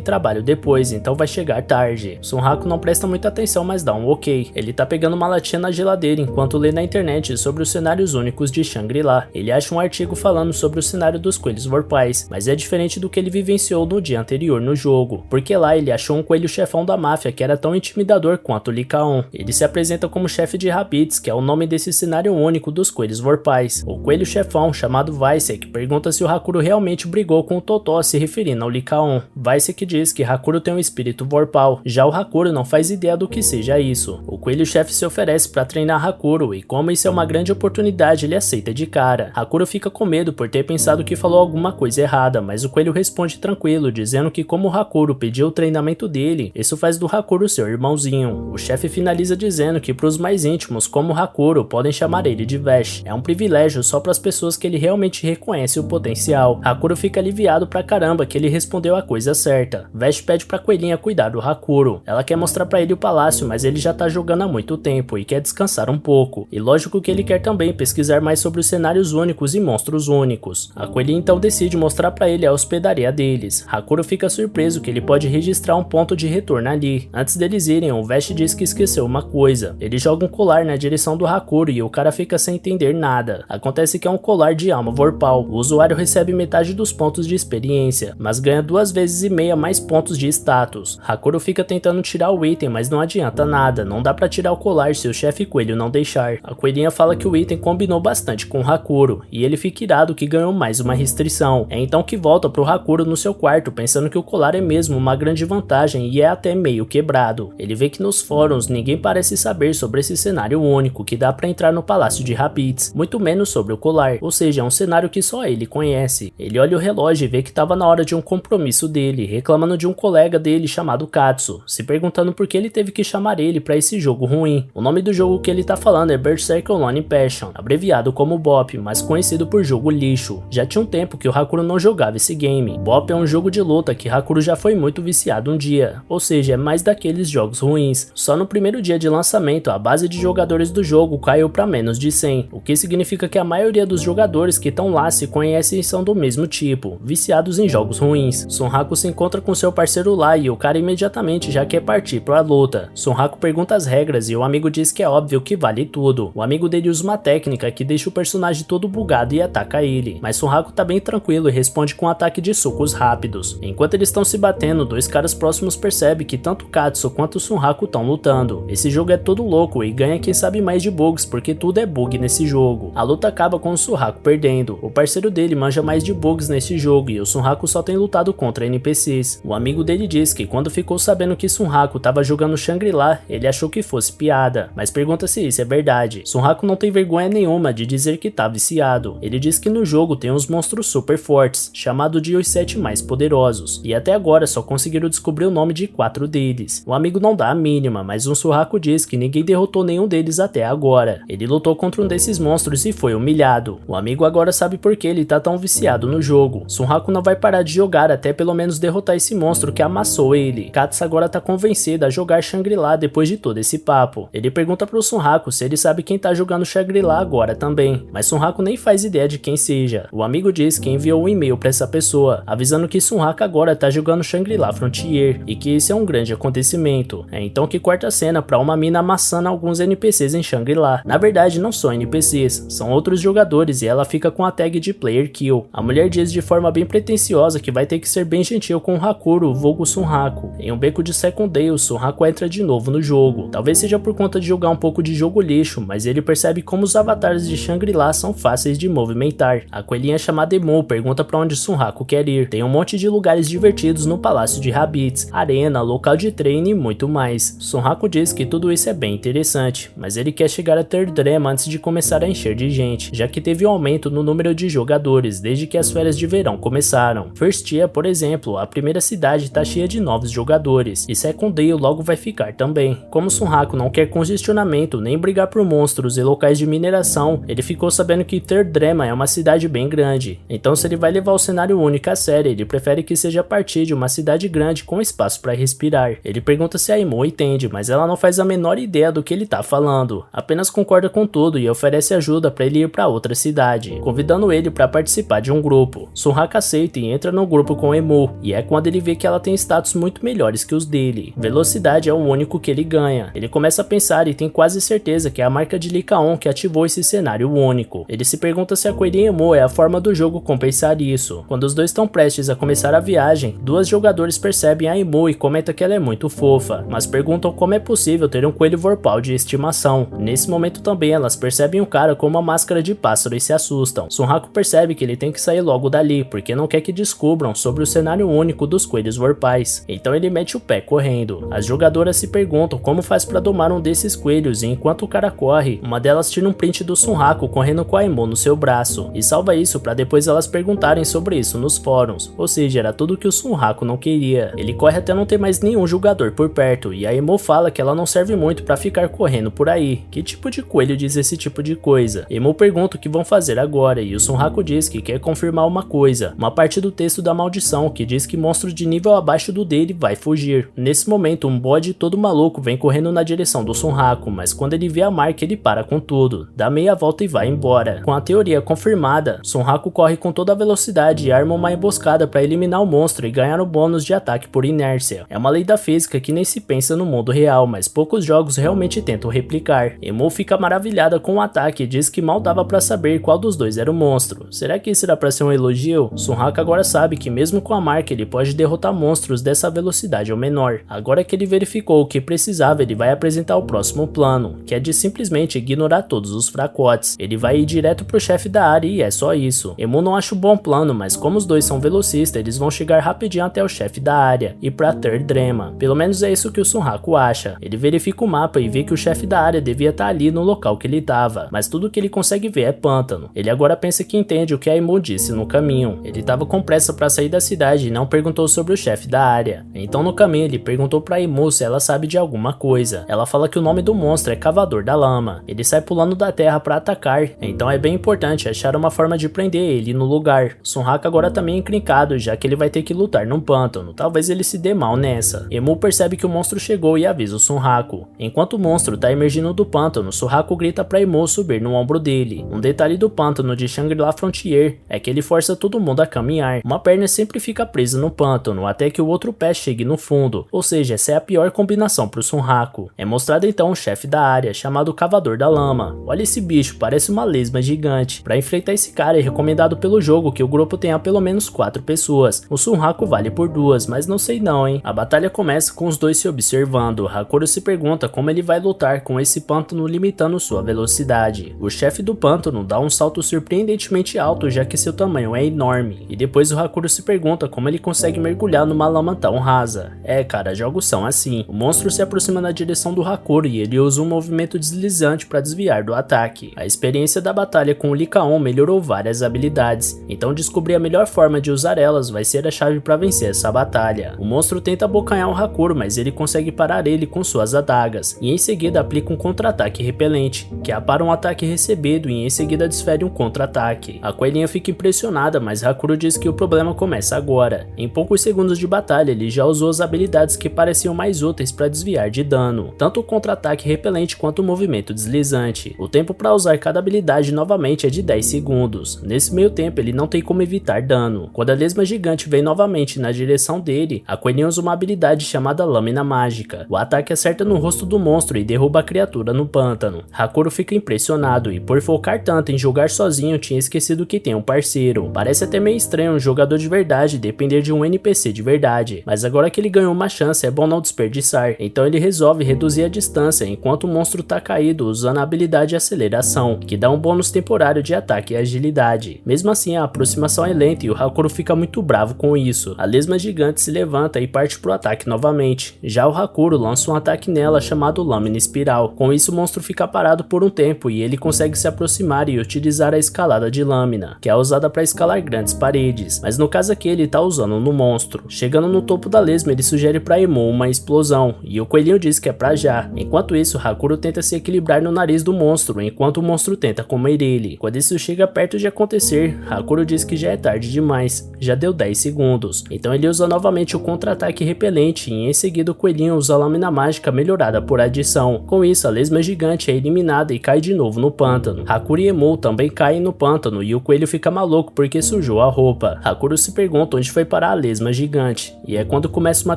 trabalho depois, então vai chegar tarde. Sunhaku não presta muita atenção, mas dá um ok. Ele tá pegando uma latinha na geladeira enquanto lê na internet sobre os cenários únicos de Shangri-La. Ele acha um artigo falando sobre o cenário dos coelhos vorpais, mas é diferente do que ele vivenciou no dia anterior no jogo, porque lá ele achou um coelho chefão da máfia que era tão intimidador quanto Likaon. Ele se apresenta como chefe de Rabbids, que é o nome desse cenário único dos coelhos vorpais. O coelho chefão, chamado Vaisek, pergunta se o Hakuro realmente brigou com o Totó, se referindo ao Likaon. Vaisek diz que Hakuro tem um espírito vorpal, já o Hakuro não faz ideia do que seja isso. O coelho-chefe se oferece para treinar Hakuro e como isso é uma grande oportunidade, ele aceita de cara. Hakuro fica com medo por ter pensado que falou alguma coisa errada, mas o coelho responde tranquilo, dizendo que como o Hakuro pediu o treinamento dele, isso faz do Hakuro seu irmãozinho. O chefe finaliza dizendo que para os mais íntimos, como o Hakuro, podem chamar ele de Vash. É um privilégio só para as pessoas que ele realmente reconhece o potencial. Hakuro fica aliviado pra caramba que ele respondeu a coisa certa. Vash pede pra coelhinha cuidar do Hakuro. Ela quer mostrar pra ele o palácio, mas ele já tá jogando há muito tempo e quer descansar um pouco. E lógico que ele quer também pesquisar mais sobre os cenários únicos e monstros únicos. A coelhinha então decide mostrar pra ele a hospedaria deles. Hakuro fica surpreso que ele pode registrar um ponto de retorno ali. Antes deles irem, o Vash diz que esqueceu uma coisa. Ele joga um colar na direção do Hakuro e o cara fica sem entender nada. Acontece que é um colar de alma vorpal. O usuário recebe metade dos pontos de experiência, mas ganha 2,5 vezes mais pontos de status. Hakuro fica tentando tirar o item, mas não adianta nada, não dá pra tirar o colar se o chefe coelho não deixar. A coelhinha fala que o item combinou bastante com o Hakuro, e ele fica irado que ganhou mais uma restrição. É então que volta pro Hakuro no seu quarto, pensando que o colar é mesmo uma grande vantagem e é até meio quebrado. Ele vê que nos fóruns ninguém parece saber sobre esse cenário único que dá pra entrar no Palácio de Rabbids, muito menos sobre o colar, ou seja, é um cenário que só ele conhece. Ele olha o relógio e vê que tava na hora de um compromisso dele, reclamando de um colega dele chamado Katsu, se perguntando por que ele teve que chamar ele pra esse jogo ruim. O nome do jogo que ele tá falando é Berserk Online Passion, abreviado como BOP, mas conhecido por jogo lixo. Já tinha um tempo que o Hakuro não jogava esse game. BOP é um jogo de luta que Hakuro já foi muito viciado um dia, ou seja, é mais daqueles jogos ruins. Só no primeiro dia de lançamento, a base de jogadores do jogo caiu pra menos de 100, o que significa que a maioria dos jogadores que estão lá se conhecem e são do mesmo tipo, viciados em jogos ruins. Sunhaku se encontra com seu parceiro lá e o cara imediatamente já quer partir pra luta. Sunhaku pergunta as regras e o amigo diz que é óbvio que vale tudo. O amigo dele usa uma técnica que deixa o personagem todo bugado e ataca ele, mas Sunhaku tá bem tranquilo e responde com um ataque de socos rápidos. Enquanto eles estão se batendo, dois caras próximos percebem que tanto Katsu quanto Sunhaku estão lutando. Esse jogo é todo louco e ganha quem sabe mais de bugs, porque tudo é bug nesse jogo. A luta acaba com o Sunhaku perdendo. O parceiro dele manja mais de bugs nesse jogo e o Sunhaku só tem lutado contra NPCs. O amigo dele diz que quando ficou sabendo que Sunhaku tava jogando Shangri-La, ele achou que fosse piada, mas pergunta se isso é verdade. Sunhaku não tem vergonha nenhuma de dizer que tá viciado. Ele diz que no jogo tem uns monstros super fortes, chamado de os 7 mais poderosos, e até agora só conseguiram descobrir o nome de 4 deles. O amigo não dá a mínima, mas um Sunhaku diz que ninguém derrotou nenhum deles até agora. Ele lutou contra um desses monstros e foi humilhado. O amigo agora sabe por que ele tá tão viciado no jogo. Sunhaku não vai parar de jogar até pelo menos derrotar esse monstro que amassou ele. Katsu agora tá convencido a jogar Shangri-La depois de todo esse papo. Ele pergunta pro Sunhaku se ele sabe quem tá jogando Shangri-La agora também, mas Sunhaku nem faz ideia de quem seja. O amigo diz que enviou um e-mail pra essa pessoa, avisando que Sunhaku agora tá jogando Shangri-La Frontier, e que esse é um grande acontecimento. É então que corta a cena pra uma mina amassando alguns NPCs em Shangri-La. Na verdade não são NPCs, são outros jogadores e ela fica com a tag de Player Kill. A mulher diz de forma bem pretensiosa que vai ter que ser bem gentil com o Hakuro, vulgo Sunhaku. Em um beco de Secondale, Sunhaku entra de novo no jogo. Talvez seja por conta de jogar um pouco de jogo lixo, mas ele percebe como os avatares de Shangri-La são fáceis de movimentar. A coelhinha chamada Emu pergunta pra onde Sunhaku quer ir. Tem um monte de lugares divertidos no Palácio de Rabbids, arena, local de treino e muito mais. Sunhaku diz que tudo isso é bem interessante, mas ele quer chegar a Third Drema antes de começar a encher de gente, já que teve um aumento no número de jogadores desde que as férias de verão começaram. First Year, por exemplo, a primeira cidade tá cheia de novos jogadores, e Secondale logo vai ficar também. Como Sunhaku não quer congestionamento nem brigar por monstros e locais de mineração, ele ficou sabendo que Third Drema é uma cidade bem grande. Então se ele vai levar o cenário único a sério, ele prefere que seja a partir de uma cidade grande com espaço para respirar. Ele pergunta se a Emu entende, mas ela não faz a menor ideia do que ele tá falando, apenas concorda com tudo e oferece ajuda ajuda para ele ir para outra cidade, convidando ele para participar de um grupo. Sunraku aceita e entra no grupo com Emu, e é quando ele vê que ela tem status muito melhores que os dele. Velocidade é o único que ele ganha. Ele começa a pensar e tem quase certeza que é a marca de Lycaon que ativou esse cenário único. Ele se pergunta se a coelhinha Emu é a forma do jogo compensar isso. Quando os dois estão prestes a começar a viagem, duas jogadores percebem a Emu e comentam que ela é muito fofa, mas perguntam como é possível ter um coelho vorpal de estimação. Nesse momento também elas percebem o cara com uma máscara de pássaro e se assustam. Sunraku percebe que ele tem que sair logo dali, porque não quer que descubram sobre o cenário único dos coelhos vorpais. Então ele mete o pé correndo. As jogadoras se perguntam como faz para domar um desses coelhos, e enquanto o cara corre, uma delas tira um print do Sunraku correndo com a Emu no seu braço, e salva isso para depois elas perguntarem sobre isso nos fóruns, ou seja, era tudo que o Sunraku não queria. Ele corre até não ter mais nenhum jogador por perto, e a Emu fala que ela não serve muito para ficar correndo por aí. Que tipo de coelho diz esse tipo de coisa? Emu pergunta o que vão fazer agora, e o Sunraku diz que quer confirmar uma coisa, uma parte do texto da maldição que diz que monstro de nível abaixo do dele vai fugir. Nesse momento, um bode todo maluco vem correndo na direção do Sunraku, mas quando ele vê a marca ele para com tudo, dá meia volta e vai embora. Com a teoria confirmada, Sunraku corre com toda a velocidade e arma uma emboscada para eliminar o monstro e ganhar o bônus de ataque por inércia. É uma lei da física que nem se pensa no mundo real, mas poucos jogos realmente tentam replicar. Emu fica maravilhada com o ataque e diz que mal dava para saber qual dos dois era o monstro. Será que isso era para ser um elogio? Sunraku agora sabe que mesmo com a marca ele pode derrotar monstros dessa velocidade ou menor. Agora que ele verificou o que precisava, ele vai apresentar o próximo plano, que é de simplesmente ignorar todos os fracotes. Ele vai ir direto pro chefe da área e é só isso. Emu não acha um bom plano, mas como os dois são velocistas, eles vão chegar rapidinho até o chefe da área e pra Third Drema. Pelo menos é isso que o Sunraku acha. Ele verifica o mapa e vê que o chefe da área devia estar ali no local que ele estava, mas tudo que ele consegue ver é pântano. Ele agora pensa que entende o que a Emu disse no caminho. Ele estava com pressa para sair da cidade e não perguntou sobre o chefe da área. Então no caminho ele perguntou pra Emu se ela sabe de alguma coisa. Ela fala que o nome do monstro é Cavador da Lama. Ele sai pulando da terra para atacar, então é bem importante achar uma forma de prender ele no lugar. Sunraku agora também é encrencado, já que ele vai ter que lutar num pântano. Talvez ele se dê mal nessa. Emu percebe que o monstro chegou e avisa o Sunraku. Enquanto o monstro tá emergindo do pântano, Sunraku grita pra Emu subir no ombro dele. Um detalhe do pântano de Shangri-La Frontier é que ele força todo mundo a caminhar. Uma perna sempre fica presa no pântano até que o outro pé chegue no fundo, ou seja, essa é a pior combinação pro Sunraku. É mostrado então o chefe da área, chamado Cavador da Lama. Olha esse bicho, parece uma lesma gigante. Para enfrentar esse cara é recomendado pelo jogo que o grupo tenha pelo menos 4 pessoas. O Sunraku vale por 2, mas não sei não, hein. A batalha começa com os dois se observando. Hakuro se pergunta como ele vai lutar com esse pântano limitando sua velocidade. O chefe do pântano dá um salto surpreendentemente alto, já que seu tamanho é enorme. E depois o Hakuro se pergunta como ele consegue mergulhar numa lama tão rasa. É, cara, jogos são assim. O monstro se aproxima na direção do Hakuro e ele usa um movimento deslizante para desviar do ataque. A experiência da batalha com o Lycaon melhorou várias habilidades, então descobrir a melhor forma de usar elas vai ser a chave para vencer essa batalha. O monstro tenta abocanhar o Hakuro, mas ele consegue parar ele com suas adagas, e em seguida aplica um contra-ataque repelente, que apara um ataque recebido e em seguida desfere um contra-ataque. A coelhinha fica impressionada, mas Hakuro diz que o problema começa agora. Em poucos segundos de batalha, ele já usou as habilidades que pareciam mais úteis para desviar de dano, tanto o contra-ataque repelente quanto o movimento deslizante. O tempo para usar cada habilidade novamente é de 10 segundos. Nesse meio tempo, ele não tem como evitar dano. Quando a lesma gigante vem novamente na direção dele, a coelhinha usa uma habilidade chamada Lâmina Mágica. O ataque acerta no rosto do monstro e derruba a criatura no pântano. Hakuro fica impressionado e, por focar tanto em jogar sozinho, tinha esquecido que tem um parceiro. Parece até meio estranho um jogador de verdade depender de um NPC de verdade, mas agora que ele ganhou uma chance é bom não desperdiçar. Então ele resolve reduzir a distância enquanto o monstro tá caído, usando a habilidade Aceleração, que dá um bônus temporário de ataque e agilidade. Mesmo assim, a aproximação é lenta e o Hakuro fica muito bravo com isso. A lesma gigante se levanta e parte pro ataque novamente. Já o Hakuro lança um ataque nela chamado Lâmina Espiral. Com isso, o monstro fica parado por um tempo e ele consegue se aproximar e utilizar a escalada de lâmina, que é usada para escalar grandes paredes, mas no caso aqui ele tá usando no monstro. Chegando no topo da lesma, ele sugere para Emu uma explosão, e o coelhinho diz que é pra já. Enquanto isso, Hakuro tenta se equilibrar no nariz do monstro, enquanto o monstro tenta comer ele. Quando isso chega perto de acontecer, Hakuro diz que já é tarde demais, já deu 10 segundos. Então ele usa novamente o contra-ataque repelente e em seguida o coelhinho usa a lâmina mágica melhorada por adição. Com isso, a lesma gigante é eliminada e cai de novo no pântano. pântano. Hakuro e Emou também caem no pântano e o coelho fica maluco porque sujou a roupa. Hakuro se pergunta onde foi parar a lesma gigante, e é quando começa uma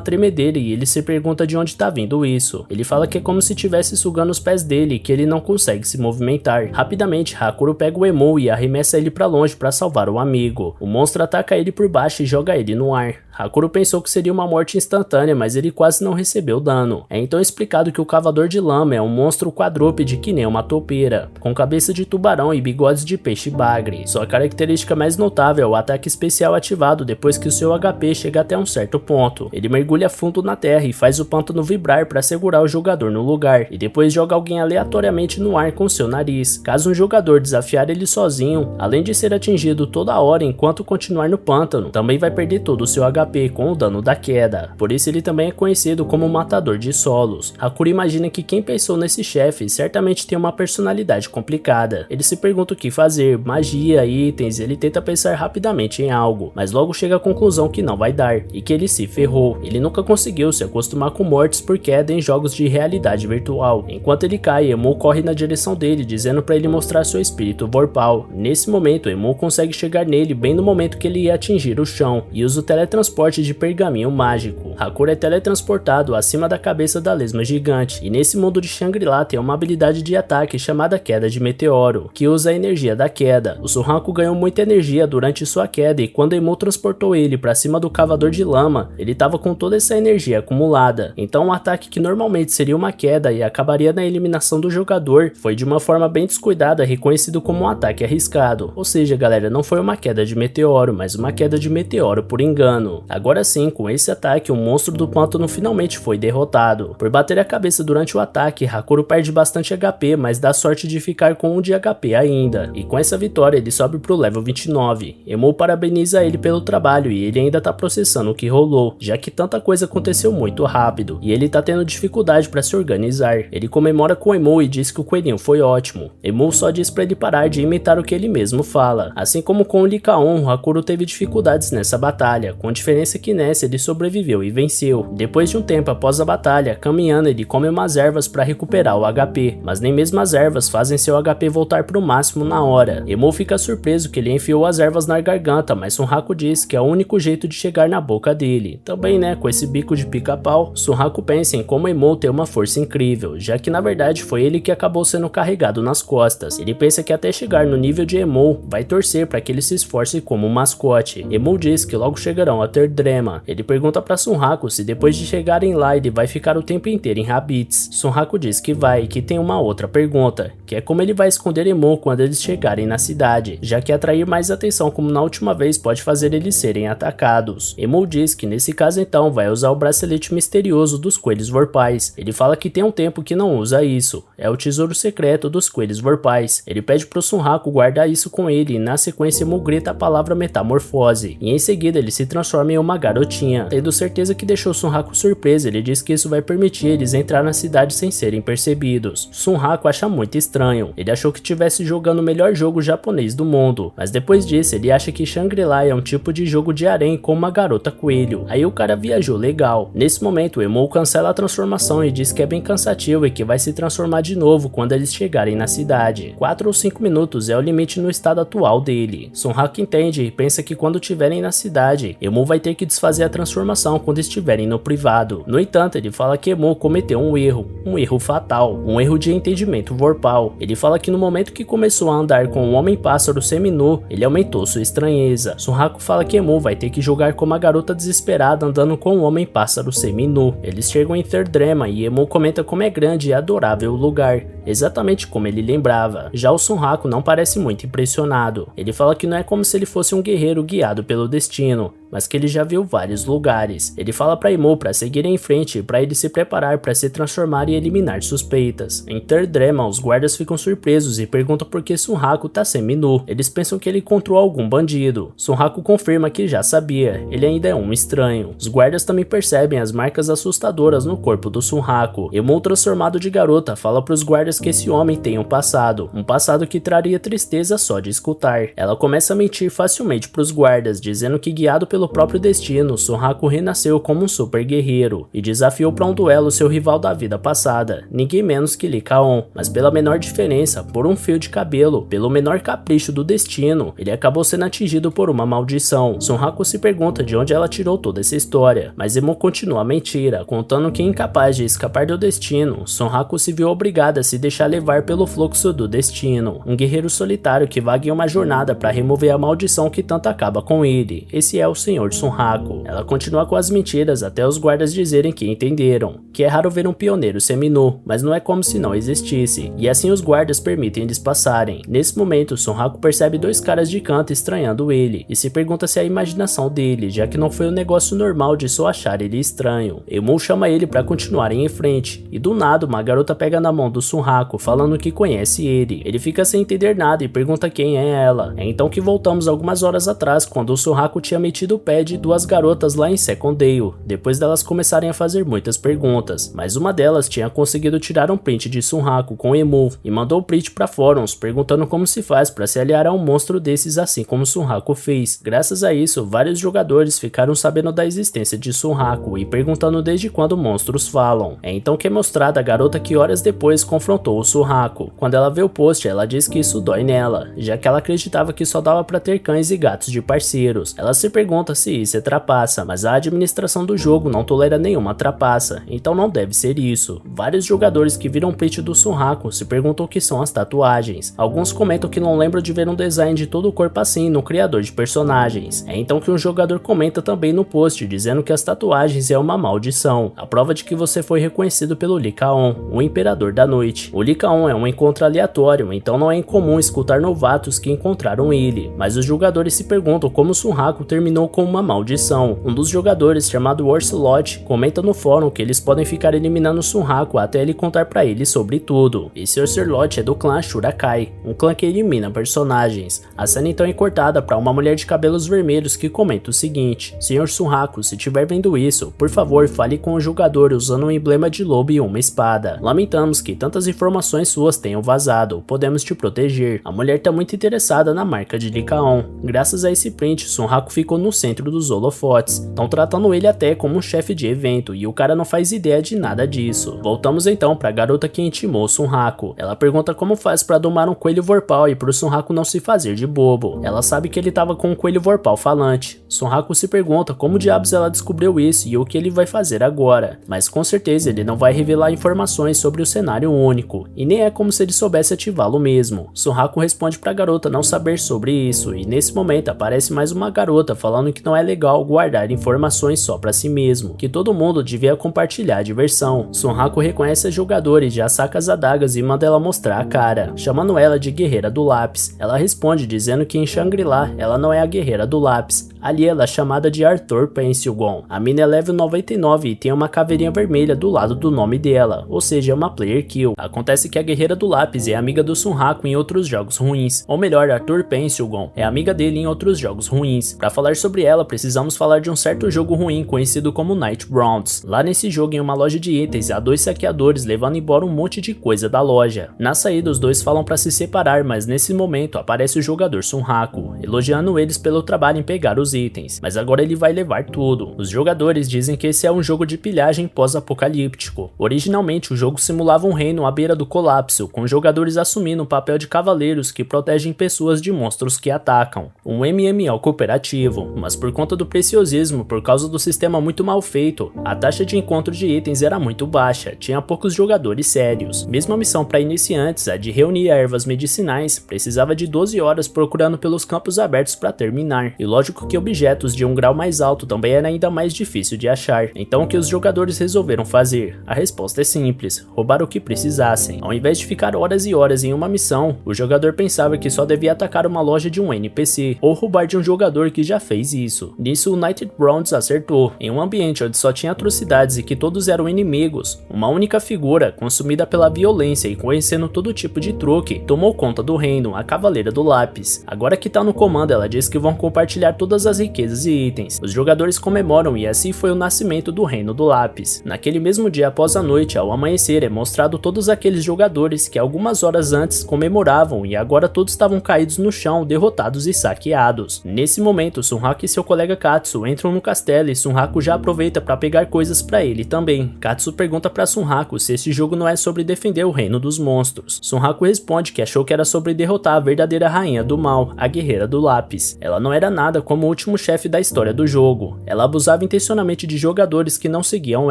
tremedeira e ele se pergunta de onde tá vindo isso. Ele fala que é como se estivesse sugando os pés dele e que ele não consegue se movimentar. Rapidamente, Hakuro pega o Emou e arremessa ele pra longe para salvar o amigo. O monstro ataca ele por baixo e joga ele no ar. Hakuro pensou que seria uma morte instantânea, mas ele quase não recebeu dano. É então explicado que o cavador de lama é um monstro quadrúpede que nem uma topeira, com cabeça de tubarão e bigodes de peixe bagre. Sua característica mais notável é o ataque especial ativado depois que o seu HP chega até um certo ponto. Ele mergulha fundo na terra e faz o pântano vibrar para segurar o jogador no lugar, e depois joga alguém aleatoriamente no ar com seu nariz. Caso um jogador desafiar ele sozinho, além de ser atingido toda hora enquanto continuar no pântano, também vai perder todo o seu HP com o dano da queda. Por isso ele também é conhecido como matador de solos. Hakuro imagina que quem pensou nesse chefe certamente tem uma personalidade complicada. Ele se pergunta o que fazer, magia, itens, ele tenta pensar rapidamente em algo, mas logo chega à conclusão que não vai dar, e que ele se ferrou. Ele nunca conseguiu se acostumar com mortes por queda em jogos de realidade virtual. Enquanto ele cai, Emou corre na direção dele, dizendo para ele mostrar seu espírito vorpal. Nesse momento, Emou consegue chegar nele bem no momento que ele ia atingir o chão, e usa o teletransporte de pergaminho mágico. Hakuro é teletransportado acima da cabeça da lesma gigante, e nesse mundo de Shangri-La tem uma habilidade de ataque chamada Queda de Meteoro, que usa a energia da queda. O Sunraku ganhou muita energia durante sua queda, e quando Emou transportou ele para cima do cavador de lama, ele estava com toda essa energia acumulada. Então um ataque que normalmente seria uma queda e acabaria na eliminação do jogador, foi de uma forma bem descuidada reconhecido como um ataque arriscado. Ou seja, galera, não foi uma queda de meteoro, mas uma queda de meteoro por engano. Agora sim, com esse ataque, o monstro do pântano finalmente foi derrotado. Por bater a cabeça durante o ataque, Hakuro perde bastante HP, mas dá sorte de ficar com 1 de HP ainda. E com essa vitória, ele sobe pro level 29. Emou parabeniza ele pelo trabalho e ele ainda tá processando o que rolou, já que tanta coisa aconteceu muito rápido, e ele tá tendo dificuldade para se organizar. Ele comemora com Emou e diz que o coelhinho foi ótimo. Emou só diz para ele parar de imitar o que ele mesmo fala. Assim como com o Lycaon, Hakuro teve dificuldades nessa batalha, com diferença que nessa ele sobreviveu e venceu. Depois de um tempo após a batalha, caminhando, ele come umas ervas para recuperar o HP, mas nem mesmo as ervas fazem seu HP voltar pro máximo na hora. Emou fica surpreso que ele enfiou as ervas na garganta, mas Sunraku diz que é o único jeito de chegar na boca dele. Também, né, com esse bico de pica-pau, Sunraku pensa em como Emou tem uma força incrível, já que na verdade foi ele que acabou sendo carregado nas costas. Ele pensa que até chegar no nível de Emou, vai torcer para que ele se esforce como um mascote. Emou diz que logo chegarão a ter Drema. Ele pergunta para Sunraku se depois de chegarem lá ele vai ficar o tempo inteiro em Rabbids. Sunraku diz que vai e que tem uma outra pergunta, que é como ele vai esconder Emou quando eles chegarem na cidade, já que atrair mais atenção como na última vez pode fazer eles serem atacados. Emou diz que nesse caso então vai usar o bracelete misterioso dos coelhos vorpais. Ele fala que tem um tempo que não usa isso, é o tesouro secreto dos coelhos vorpais. Ele pede pro Sunraku guardar isso com ele e na sequência Emou grita a palavra metamorfose, e em seguida ele se transforma em uma garotinha. Tendo certeza que deixou Sunraku surpreso, ele diz que isso vai permitir eles entrar na cidade sem serem percebidos. Sunraku acha muito estranho, ele achou que estivesse jogando o melhor jogo japonês do mundo, mas depois disso ele acha que Shangri-La é um tipo de jogo de harém com uma garota coelho. Aí o cara viajou legal. Nesse momento, Emou cancela a transformação e diz que é bem cansativo e que vai se transformar de novo quando eles chegarem na cidade. 4 ou 5 minutos é o limite no estado atual dele. Sunraku entende e pensa que quando estiverem na cidade, Emou vai ter que desfazer a transformação quando estiverem no privado. No entanto, ele fala que Emou cometeu um erro fatal, um erro de entendimento vorpal. Ele fala que no momento que começou a andar com um homem-pássaro seminu, ele aumentou sua estranheza. Sunraku fala que Emou vai ter que jogar como uma garota desesperada andando com um homem-pássaro seminu. Eles chegam em Third Drema e Emou comenta como é grande e adorável o lugar, exatamente como ele lembrava. Já o Sunraku não parece muito impressionado. Ele fala que não é como se ele fosse um guerreiro guiado pelo destino, mas que ele já viu vários lugares. Ele fala para Emou para seguir em frente para ele se preparar para se transformar e eliminar suspeitas. Em Third Drema, os guardas ficam surpresos e perguntam por que Sunraku tá seminu. Eles pensam que ele encontrou algum bandido. Sunraku confirma que já sabia, ele ainda é um estranho. Os guardas também percebem as marcas assustadoras no corpo do Sunraku. Emou, transformado de garota, fala para os guardas menos que esse homem tenha um passado que traria tristeza só de escutar. Ela começa a mentir facilmente para os guardas, dizendo que guiado pelo próprio destino, Sonraku renasceu como um super guerreiro e desafiou para um duelo seu rival da vida passada, ninguém menos que Lee Kaon, mas pela menor diferença, por um fio de cabelo, pelo menor capricho do destino, ele acabou sendo atingido por uma maldição. Sonraku se pergunta de onde ela tirou toda essa história, mas Emo continua a mentira, contando que incapaz de escapar do destino, Sonraku se viu obrigada a se deixar levar pelo fluxo do destino, um guerreiro solitário que vaga em uma jornada para remover a maldição que tanto acaba com ele. Esse é o Senhor Sonraku. Ela continua com as mentiras até os guardas dizerem que entenderam, que é raro ver um pioneiro seminu, mas não é como se não existisse, e assim os guardas permitem eles passarem. Nesse momento, Sonraku percebe dois caras de canto estranhando ele, e se pergunta se é a imaginação dele, já que não foi um negócio normal de só achar ele estranho. Emu chama ele para continuarem em frente, e do nada uma garota pega na mão do Sonraku falando que conhece ele. Ele fica sem entender nada e pergunta quem é ela. É então que voltamos algumas horas atrás, quando o Sonraku tinha metido o pé de duas garotas lá em Secondale, depois delas começarem a fazer muitas perguntas, mas uma delas tinha conseguido tirar um print de Sonraku com Emu e mandou o print para fóruns perguntando como se faz para se aliar a um monstro desses assim como Sonraku fez. Graças a isso, vários jogadores ficaram sabendo da existência de Sonraku e perguntando desde quando monstros falam. É então que é mostrada a garota que horas depois confrontou o Sonraku. Quando ela vê o post, ela diz que isso dói nela, já que ela acreditava que só dava para ter cães e gatos de parceiros. Ela se pergunta se isso é trapaça, mas a administração do jogo não tolera nenhuma trapaça, então não deve ser isso. Vários jogadores que viram o print do Sonraku se perguntam o que são as tatuagens. Alguns comentam que não lembram de ver um design de todo o corpo assim no criador de personagens. É então que um jogador comenta também no post, dizendo que as tatuagens é uma maldição, a prova de que você foi reconhecido pelo Lee Kaon, o Imperador da Noite. O Lee Kaon é um encontro aleatório, então não é incomum escutar novatos que encontraram ele, mas os jogadores se perguntam como Sonraku terminou com uma maldição. Um dos jogadores, chamado Orcelot, comenta no fórum que eles podem ficar eliminando Sonraku até ele contar pra eles sobre tudo. Esse Orcelot é do clã Shurakai, um clã que elimina personagens. A cena então é cortada pra uma mulher de cabelos vermelhos que comenta o seguinte: Senhor Sonraku, se estiver vendo isso, por favor fale com o jogador usando um emblema de lobo e uma espada. Lamentamos que tantas informações suas tenham vazado, podemos te proteger. A mulher tá muito interessada na marca de Lee Kaon. Graças a esse print, Sonraku ficou no centro dos holofotes. Estão tratando ele até como um chefe de evento e o cara não faz ideia de nada disso. Voltamos então pra garota que intimou Sonraku. Ela pergunta como faz pra domar um coelho vorpal e pro Sonraku não se fazer de bobo. Ela sabe que ele tava com um coelho vorpal falante. Sonraku se pergunta como diabos ela descobriu isso e o que ele vai fazer agora, mas com certeza ele não vai revelar informações sobre o cenário único, e nem é como se ele soubesse ativá-lo mesmo. Sonraku responde pra garota não saber sobre isso, e nesse momento aparece mais uma garota falando que não é legal guardar informações só pra si mesmo, que todo mundo devia compartilhar a diversão. Sonraku reconhece a jogadora e já saca as adagas e manda ela mostrar a cara, chamando ela de Guerreira do Lápis. Ela responde dizendo que em Shangri-La ela não é a Guerreira do Lápis. Ali ela é chamada de Arthur Pencilgon. A mina é level 99 e tem uma caveirinha vermelha do lado do nome dela, ou seja, é uma player kill. Acontece que a Guerreira do Lápis é amiga do Sonraku em outros jogos ruins, ou melhor, Arthur Pencilgon é amiga dele em outros jogos ruins. Para falar sobre ela, precisamos falar de um certo jogo ruim conhecido como Nightbrounds. Lá nesse jogo, em uma loja de itens, há dois saqueadores levando embora um monte de coisa da loja. Na saída, os dois falam para se separar, mas nesse momento aparece o jogador Sonraku, elogiando eles pelo trabalho em pegar os itens, mas agora ele vai levar tudo. Os jogadores dizem que esse é um jogo de pilhagem pós-apocalíptico. Originalmente o jogo simulava um reino à beira do colapso, com jogadores assumindo o papel de cavaleiros que protegem pessoas de monstros que atacam. Um MMO cooperativo, mas por conta do preciosismo, por causa do sistema muito mal feito, a taxa de encontro de itens era muito baixa, tinha poucos jogadores sérios. Mesmo a missão para iniciantes, a de reunir ervas medicinais, precisava de 12 horas procurando pelos campos abertos para terminar, e lógico que objetos de um grau mais alto também era ainda mais difícil de achar. Então o que os jogadores resolveram fazer? A resposta é simples: roubar o que precisassem. Ao invés de ficar horas e horas em uma missão, o jogador pensava que só devia atacar uma loja de um NPC, ou roubar de um jogador que já fez isso. Nisso o Nightbrounds acertou. Em um ambiente onde só tinha atrocidades e que todos eram inimigos, uma única figura, consumida pela violência e conhecendo todo tipo de truque, tomou conta do reino, a Cavaleira do Lápis. Agora que tá no comando, ela diz que vão compartilhar todas as riquezas e itens. Os jogadores comemoram e assim foi o nascimento do Reino do Lápis. Naquele mesmo dia após a noite, ao amanhecer, é mostrado todos aqueles jogadores que algumas horas antes comemoravam e agora todos estavam caídos no chão, derrotados e saqueados. Nesse momento, Sunhaku e seu colega Katsu entram no castelo e Sunhaku já aproveita para pegar coisas para ele também. Katsu pergunta para Sunhaku se esse jogo não é sobre defender o reino dos monstros. Sunhaku responde que achou que era sobre derrotar a verdadeira rainha do mal, a guerreira do lápis. Ela não era nada como o último chefe da história do jogo. Ela abusava intencionalmente de jogadores que não seguiam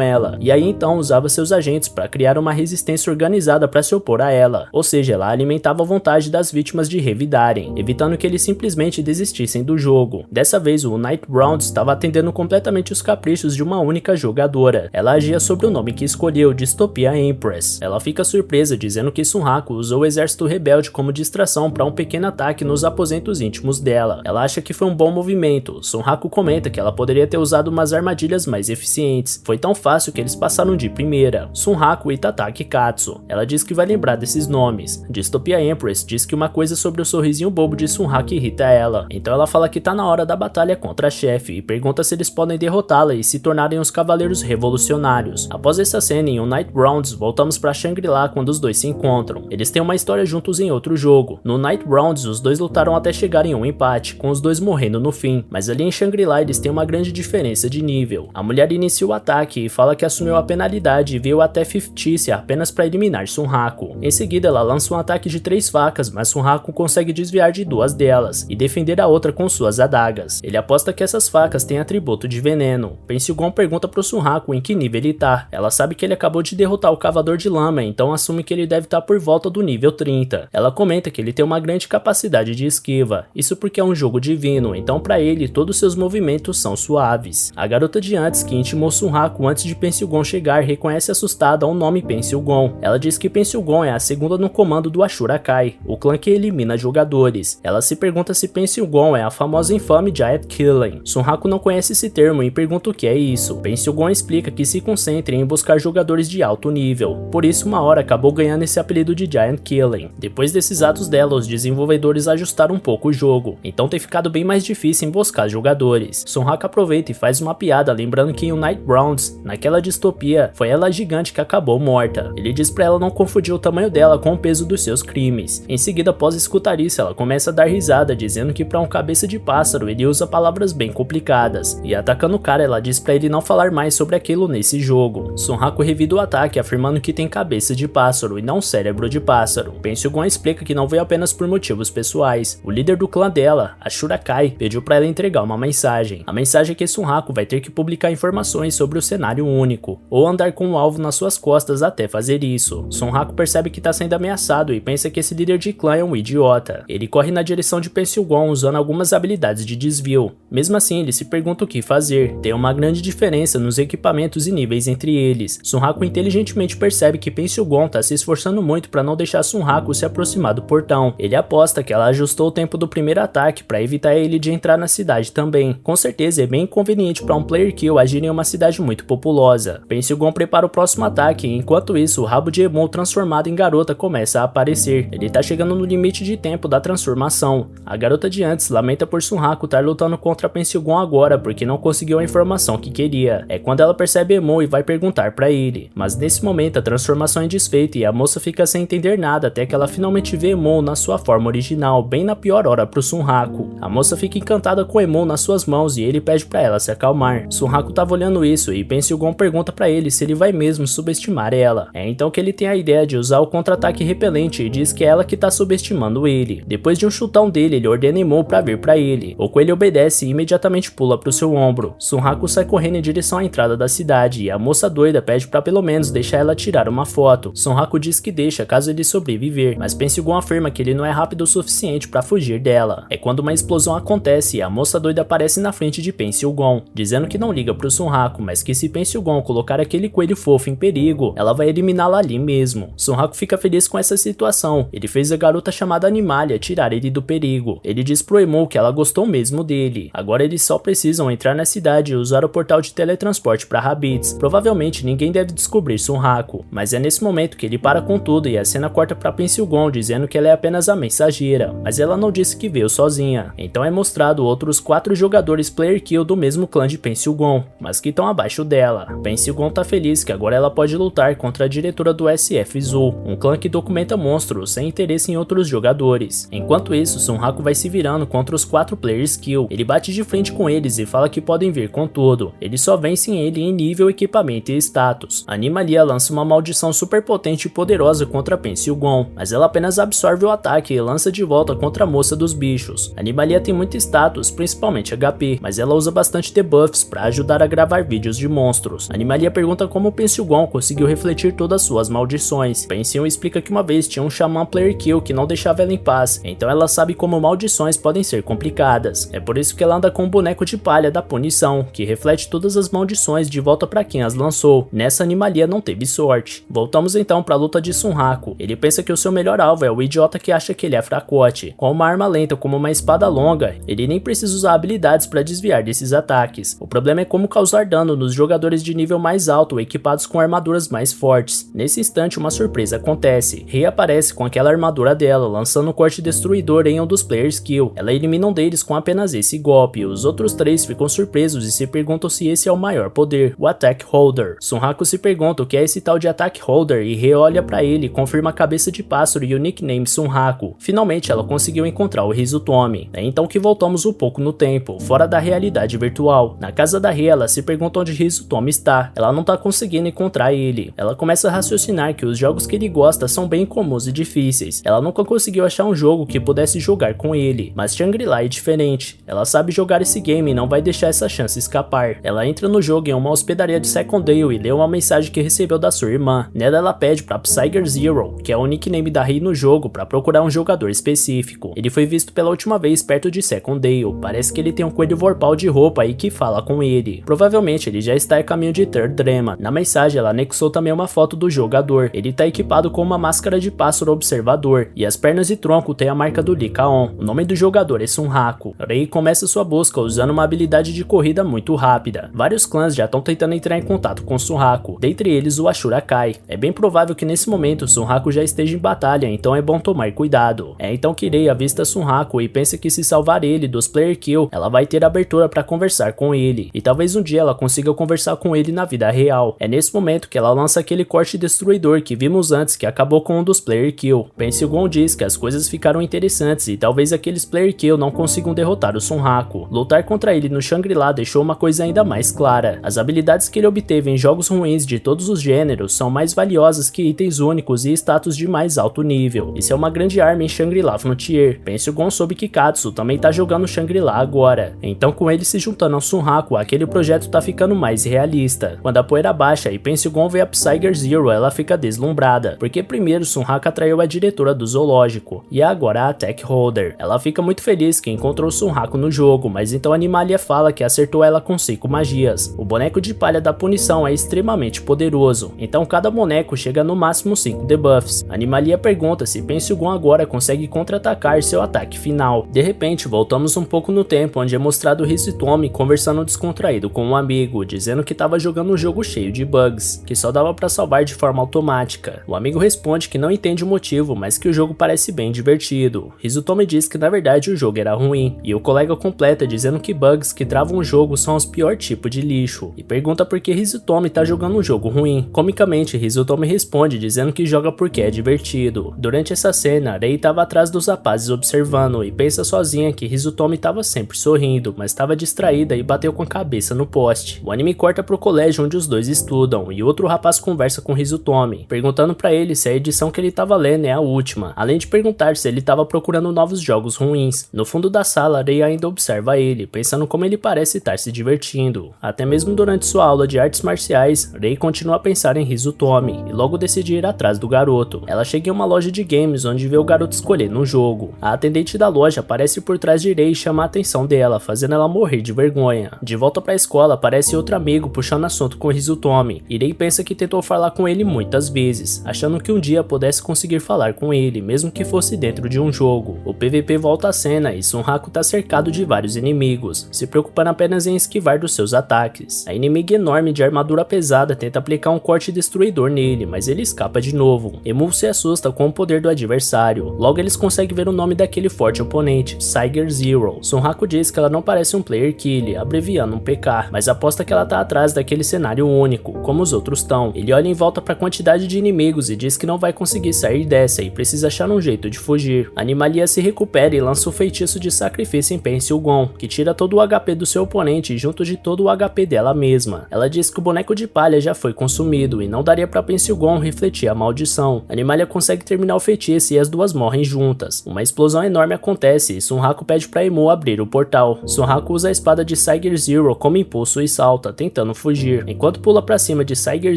ela, e aí então usava seus agentes para criar uma resistência organizada para se opor a ela. Ou seja, ela alimentava a vontade das vítimas de revidarem, evitando que eles simplesmente desistissem do jogo. Dessa vez, o Night Round estava atendendo completamente os caprichos de uma única jogadora. Ela agia sobre o nome que escolheu, Dystopia Empress. Ela fica surpresa, dizendo que Sunhaku usou o exército rebelde como distração para um pequeno ataque nos aposentos íntimos dela. Ela acha que foi um bom movimento. Sunhaku comenta que ela poderia ter usado umas armadilhas mais eficientes. Foi tão fácil que eles passaram de primeira. Sunhaku e Tataki Katsu. Ela diz que vai lembrar desses nomes. Dystopia Empress diz que uma coisa sobre o sorrisinho bobo de Sunhaku irrita ela. Então ela fala que tá na hora da batalha contra a chefe e pergunta se eles podem derrotá-la e se tornarem os Cavaleiros Revolucionários. Após essa cena em um Night Rounds, voltamos pra Shangri-La quando os dois se encontram. Eles têm uma história juntos em outro jogo. No Night Rounds, os dois lutaram até chegar em um empate, com os dois morrendo no fim. Mas ali em Shangri-La eles têm uma grande diferença de nível. A mulher inicia o ataque e fala que assumiu a penalidade e veio até Fictícia apenas para eliminar Sunhaku. Em seguida ela lança um ataque de 3 facas, mas Sunhaku consegue desviar de 2 delas e defender a outra com suas adagas. Ele aposta que essas facas têm atributo de veneno. Pensilgon pergunta pro Sunhaku em que nível ele tá. Ela sabe que ele acabou de derrotar o Cavador de Lama, então assume que ele deve estar por volta do nível 30. Ela comenta que ele tem uma grande capacidade de esquiva, isso porque é um jogo divino, então para ele todos seus movimentos são suaves. A garota de antes, que intimou Sunhaku antes de Pensilgon chegar, reconhece assustada o nome Pensilgon. Ela diz que Pensilgon é a segunda no comando do Ashura Kai, o clã que elimina jogadores. Ela se pergunta se Pensilgon é a famosa e infame Giant Killing. Sunhaku não conhece esse termo e pergunta o que é isso. Pensilgon explica que se concentra em buscar jogadores de alto nível, por isso uma hora acabou ganhando esse apelido de Giant Killing. Depois desses atos dela, os desenvolvedores ajustaram um pouco o jogo, então tem ficado bem mais difícil emboscar jogadores. Sunhaku aproveita e faz uma piada lembrando que em Night Rounds, naquela distopia, foi ela gigante que acabou morta. Ele diz pra ela não confundir o tamanho dela com o peso dos seus crimes. Em seguida, após escutar isso, ela começa a dar risada, dizendo que pra um cabeça de pássaro ele usa palavras bem complicadas, e atacando o cara ela diz pra ele não falar mais sobre aquilo nesse jogo. Sunhaku revida o ataque afirmando que tem cabeça de pássaro e não cérebro de pássaro. Pensilgon explica que não veio apenas por motivos pessoais. O líder do clã dela, Ashura Kai, pediu pra ela entregar uma mensagem. A mensagem é que Sunhaku vai ter que publicar informações sobre o cenário único, ou andar com o alvo nas suas costas até fazer isso. Sunhaku percebe que tá sendo ameaçado e pensa que esse líder de clã é um idiota. Ele corre na direção de Pensilgon usando algumas habilidades de desvio. Mesmo assim, ele se pergunta o que fazer. Tem uma grande diferença nos equipamentos e níveis entre eles. Sunhaku inteligentemente percebe que Pensilgon tá se esforçando muito para não deixar Sunhaku se aproximar do portão. Ele aposta que ela ajustou o tempo do primeiro ataque para evitar ele de entrar na cidade também. Com certeza é bem inconveniente para um player kill agir em uma cidade muito populosa. Pensilgon prepara o próximo ataque e enquanto isso o rabo de Emon transformado em garota começa a aparecer. Ele tá chegando no limite de tempo da transformação. A garota de antes lamenta por Sunhaku estar lutando contra Pensilgon agora porque não conseguiu a informação que queria. É quando ela percebe Emon e vai perguntar para ele. Mas nesse momento a transformação é desfeita e a moça fica sem entender nada até que ela finalmente vê Emon na sua forma original, bem na pior hora pro Sunhaku. A moça fica encantada com Emon nas suas mãos e ele pede para ela se acalmar. Sunhaku tava olhando isso e Pensilgon pergunta para ele se ele vai mesmo subestimar ela. É então que ele tem a ideia de usar o contra-ataque repelente e diz que é ela que tá subestimando ele. Depois de um chutão dele, ele ordena Emon pra vir pra ele. O coelho obedece e imediatamente pula pro seu ombro. Sunhaku sai correndo em direção à entrada da cidade e a moça doida pede pra pelo menos deixar ela tirar uma foto. Sunhaku diz que deixa caso ele sobreviver, mas Pensilgon afirma que ele não é rápido o suficiente pra fugir dela. É quando uma explosão acontece e a moça doida aparece na frente de Pensilgon, dizendo que não liga pro Sunhaku, mas que se Pensilgon colocar aquele coelho fofo em perigo, ela vai eliminá-la ali mesmo. Sunhaku fica feliz com essa situação. Ele fez a garota chamada Animalia tirar ele do perigo. Ele diz pro Emon que ela gostou mesmo dele. Agora eles só precisam entrar na cidade e usar o portal de teletransporte pra Rabbids. Provavelmente ninguém deve descobrir Sunhaku, mas é nesse momento que ele para com tudo e a cena corta pra Pensilgon dizendo que ela é apenas a mensageira, mas ela não disse que veio sozinha. Então é mostrado outro outros 4 jogadores player kill do mesmo clã de Pen Silgon, mas que estão abaixo dela. Pen Silgon tá feliz que agora ela pode lutar contra a diretora do SF Zoo, um clã que documenta monstros sem interesse em outros jogadores. Enquanto isso, Sunraku vai se virando contra os 4 players kill. Ele bate de frente com eles e fala que podem vir com tudo. Eles só vencem ele em nível, equipamento e status. A Animalia lança uma maldição super potente e poderosa contra Pen Silgon, mas ela apenas absorve o ataque e lança de volta contra a moça dos bichos. A Animalia tem muito status, principalmente HP, mas ela usa bastante debuffs para ajudar a gravar vídeos de monstros. A Animalia pergunta como Pen Silgon conseguiu refletir todas suas maldições. Pen Silgon explica que uma vez tinha um xamã player kill que não deixava ela em paz, então ela sabe como maldições podem ser complicadas. É por isso que ela anda com um boneco de palha da punição, que reflete todas as maldições de volta para quem as lançou. Nessa, a Animalia não teve sorte. Voltamos então para a luta de Sunraku. Ele pensa que o seu melhor alvo é o idiota que acha que ele é fracote. Com uma arma lenta como uma espada longa, ele nem precisa usar habilidades para desviar desses ataques. O problema é como causar dano nos jogadores de nível mais alto equipados com armaduras mais fortes. Nesse instante, uma surpresa acontece. Rei aparece com aquela armadura dela, lançando um corte destruidor em um dos players kill. Ela elimina um deles com apenas esse golpe. Os outros 3 ficam surpresos e se perguntam se esse é o maior poder, o Attack Holder. Sunraku se pergunta o que é esse tal de Attack Holder e Rei olha pra ele, confirma a cabeça de pássaro e o nickname Sunraku. Finalmente ela conseguiu encontrar o Hizutomi. É então que voltamos um pouco no tempo, fora da realidade virtual. Na casa da Rei, ela se pergunta onde Hizutomi está. Ela não tá conseguindo encontrar ele. Ela começa a raciocinar que os jogos que ele gosta são bem comuns e difíceis. Ela nunca conseguiu achar um jogo que pudesse jogar com ele, mas Shangri-La é diferente. Ela sabe jogar esse game e não vai deixar essa chance escapar. Ela entra no jogo em uma hospedaria de Secondale e lê uma mensagem que recebeu da sua irmã. Nela ela pede para Psyger Zero, que é o nickname da Rei no jogo, para procurar um jogador específico. Ele foi visto pela última vez perto de Secondale. Parece que ele tem um coelho vorpal de roupa aí que fala com ele. Provavelmente ele já está a caminho de Third Drema. Na mensagem ela anexou também uma foto do jogador. Ele está equipado com uma máscara de pássaro observador e as pernas e tronco tem a marca do Lycaon. O nome do jogador é Sunraku. Rei começa sua busca usando uma habilidade de corrida muito rápida. Vários clãs já estão tentando entrar em contato com Sunraku, dentre eles o Ashura Kai. É bem provável que nesse momento Sunraku já esteja em batalha, então é bom tomar cuidado. É então que Rei avista Sunraku e pensa que se salvar ele dos player kill, ela vai ter abertura para conversar com ele, e talvez um dia ela consiga conversar com ele na vida real. É nesse momento que ela lança aquele corte destruidor que vimos antes que acabou com um dos player kill. Pen Silgon diz que as coisas ficaram interessantes e talvez aqueles player kill não consigam derrotar o Sunraku. Lutar contra ele no Shangri-La deixou uma coisa ainda mais clara. As habilidades que ele obteve em jogos ruins de todos os gêneros são mais valiosas que itens únicos e status de mais alto nível. Isso é uma grande arma em Shangri-La Frontier. Pen Silgon soube que Katsu também tá jogando Shangri-La agora. Então com ele se juntando ao Sunraku, aquele projeto tá ficando mais realista. Quando a poeira baixa e Pen Silgon vê a Psyger Zero, ela fica deslumbrada, porque primeiro Sunraku atraiu a diretora do zoológico, e agora a Attack Holder. Ela fica muito feliz que encontrou Sunraku no jogo, mas então a Animalia fala que acertou ela com 5 magias. O boneco de palha da punição é extremamente poderoso, então cada boneco chega no máximo 5 debuffs. A Animalia pergunta se Pen Silgon agora consegue contra-atacar seu ataque final. De repente, voltamos um pouco no tempo, onde é mostrado Hizutomi conversando descontraído com um amigo, dizendo que estava jogando um jogo cheio de bugs, que só dava para salvar de forma automática. O amigo responde que não entende o motivo, mas que o jogo parece bem divertido. Hizutomi diz que na verdade o jogo era ruim, e o colega completa dizendo que bugs que travam o jogo são os pior tipo de lixo, e pergunta por que Hizutomi tá jogando um jogo ruim. Comicamente, Hizutomi responde dizendo que joga porque é divertido. Durante essa cena, Rei estava atrás dos rapazes observando e pensa sozinha que Hizutomi estava sempre sorrindo, mas estava distraída e bateu com a cabeça no poste. O anime corta pro colégio onde os dois estudam, e outro rapaz conversa com Hizutomi, perguntando pra ele se a edição que ele estava lendo é a última, além de perguntar se ele estava procurando novos jogos ruins. No fundo da sala, Rei ainda observa ele, pensando como ele parece estar se divertindo. Até mesmo durante sua aula de artes marciais, Rei continua a pensar em Hizutomi, e logo decide ir atrás do garoto. Ela chega em uma loja de games onde vê o garoto escolhendo um jogo. A atendente da loja aparece por trás de Rei e chama a atenção dela, fazendo ela morrer de vergonha. De volta pra escola, aparece outro amigo puxando assunto com Hizutomi, e Rei pensa que tentou falar com ele muitas vezes, achando que um dia pudesse conseguir falar com ele, mesmo que fosse dentro de um jogo. O PVP volta à cena e Sunraku tá cercado de vários inimigos, se preocupando apenas em esquivar dos seus ataques. A inimiga enorme de armadura pesada tenta aplicar um corte destruidor nele, mas ele escapa de novo. Emul se assusta com o poder do adversário. Logo eles conseguem ver o nome daquele forte oponente, Psyger Zero. Sunhaku diz que ela não parece um player kill, abreviando um PK, mas aposta que ela tá atrás daquele cenário único, como os outros estão. Ele olha em volta pra quantidade de inimigos e diz que não vai conseguir sair dessa e precisa achar um jeito de fugir. A Animalia se recupera e lança o feitiço de sacrifício em Pencil Gon, que tira todo o HP do seu oponente junto de todo o HP dela mesma. Ela diz que o boneco de palha já foi consumido e não daria pra Pencil Gon refletir a maldição. A Animalia consegue terminar o feitiço e as duas morrem juntas. Uma explosão enorme acontece e Sunhaku pede pra Emu abrir o portal. Sunhaku usa a espada de Saiger Zero como impulso e salta, tentando fugir. Enquanto pula pra cima de Saiger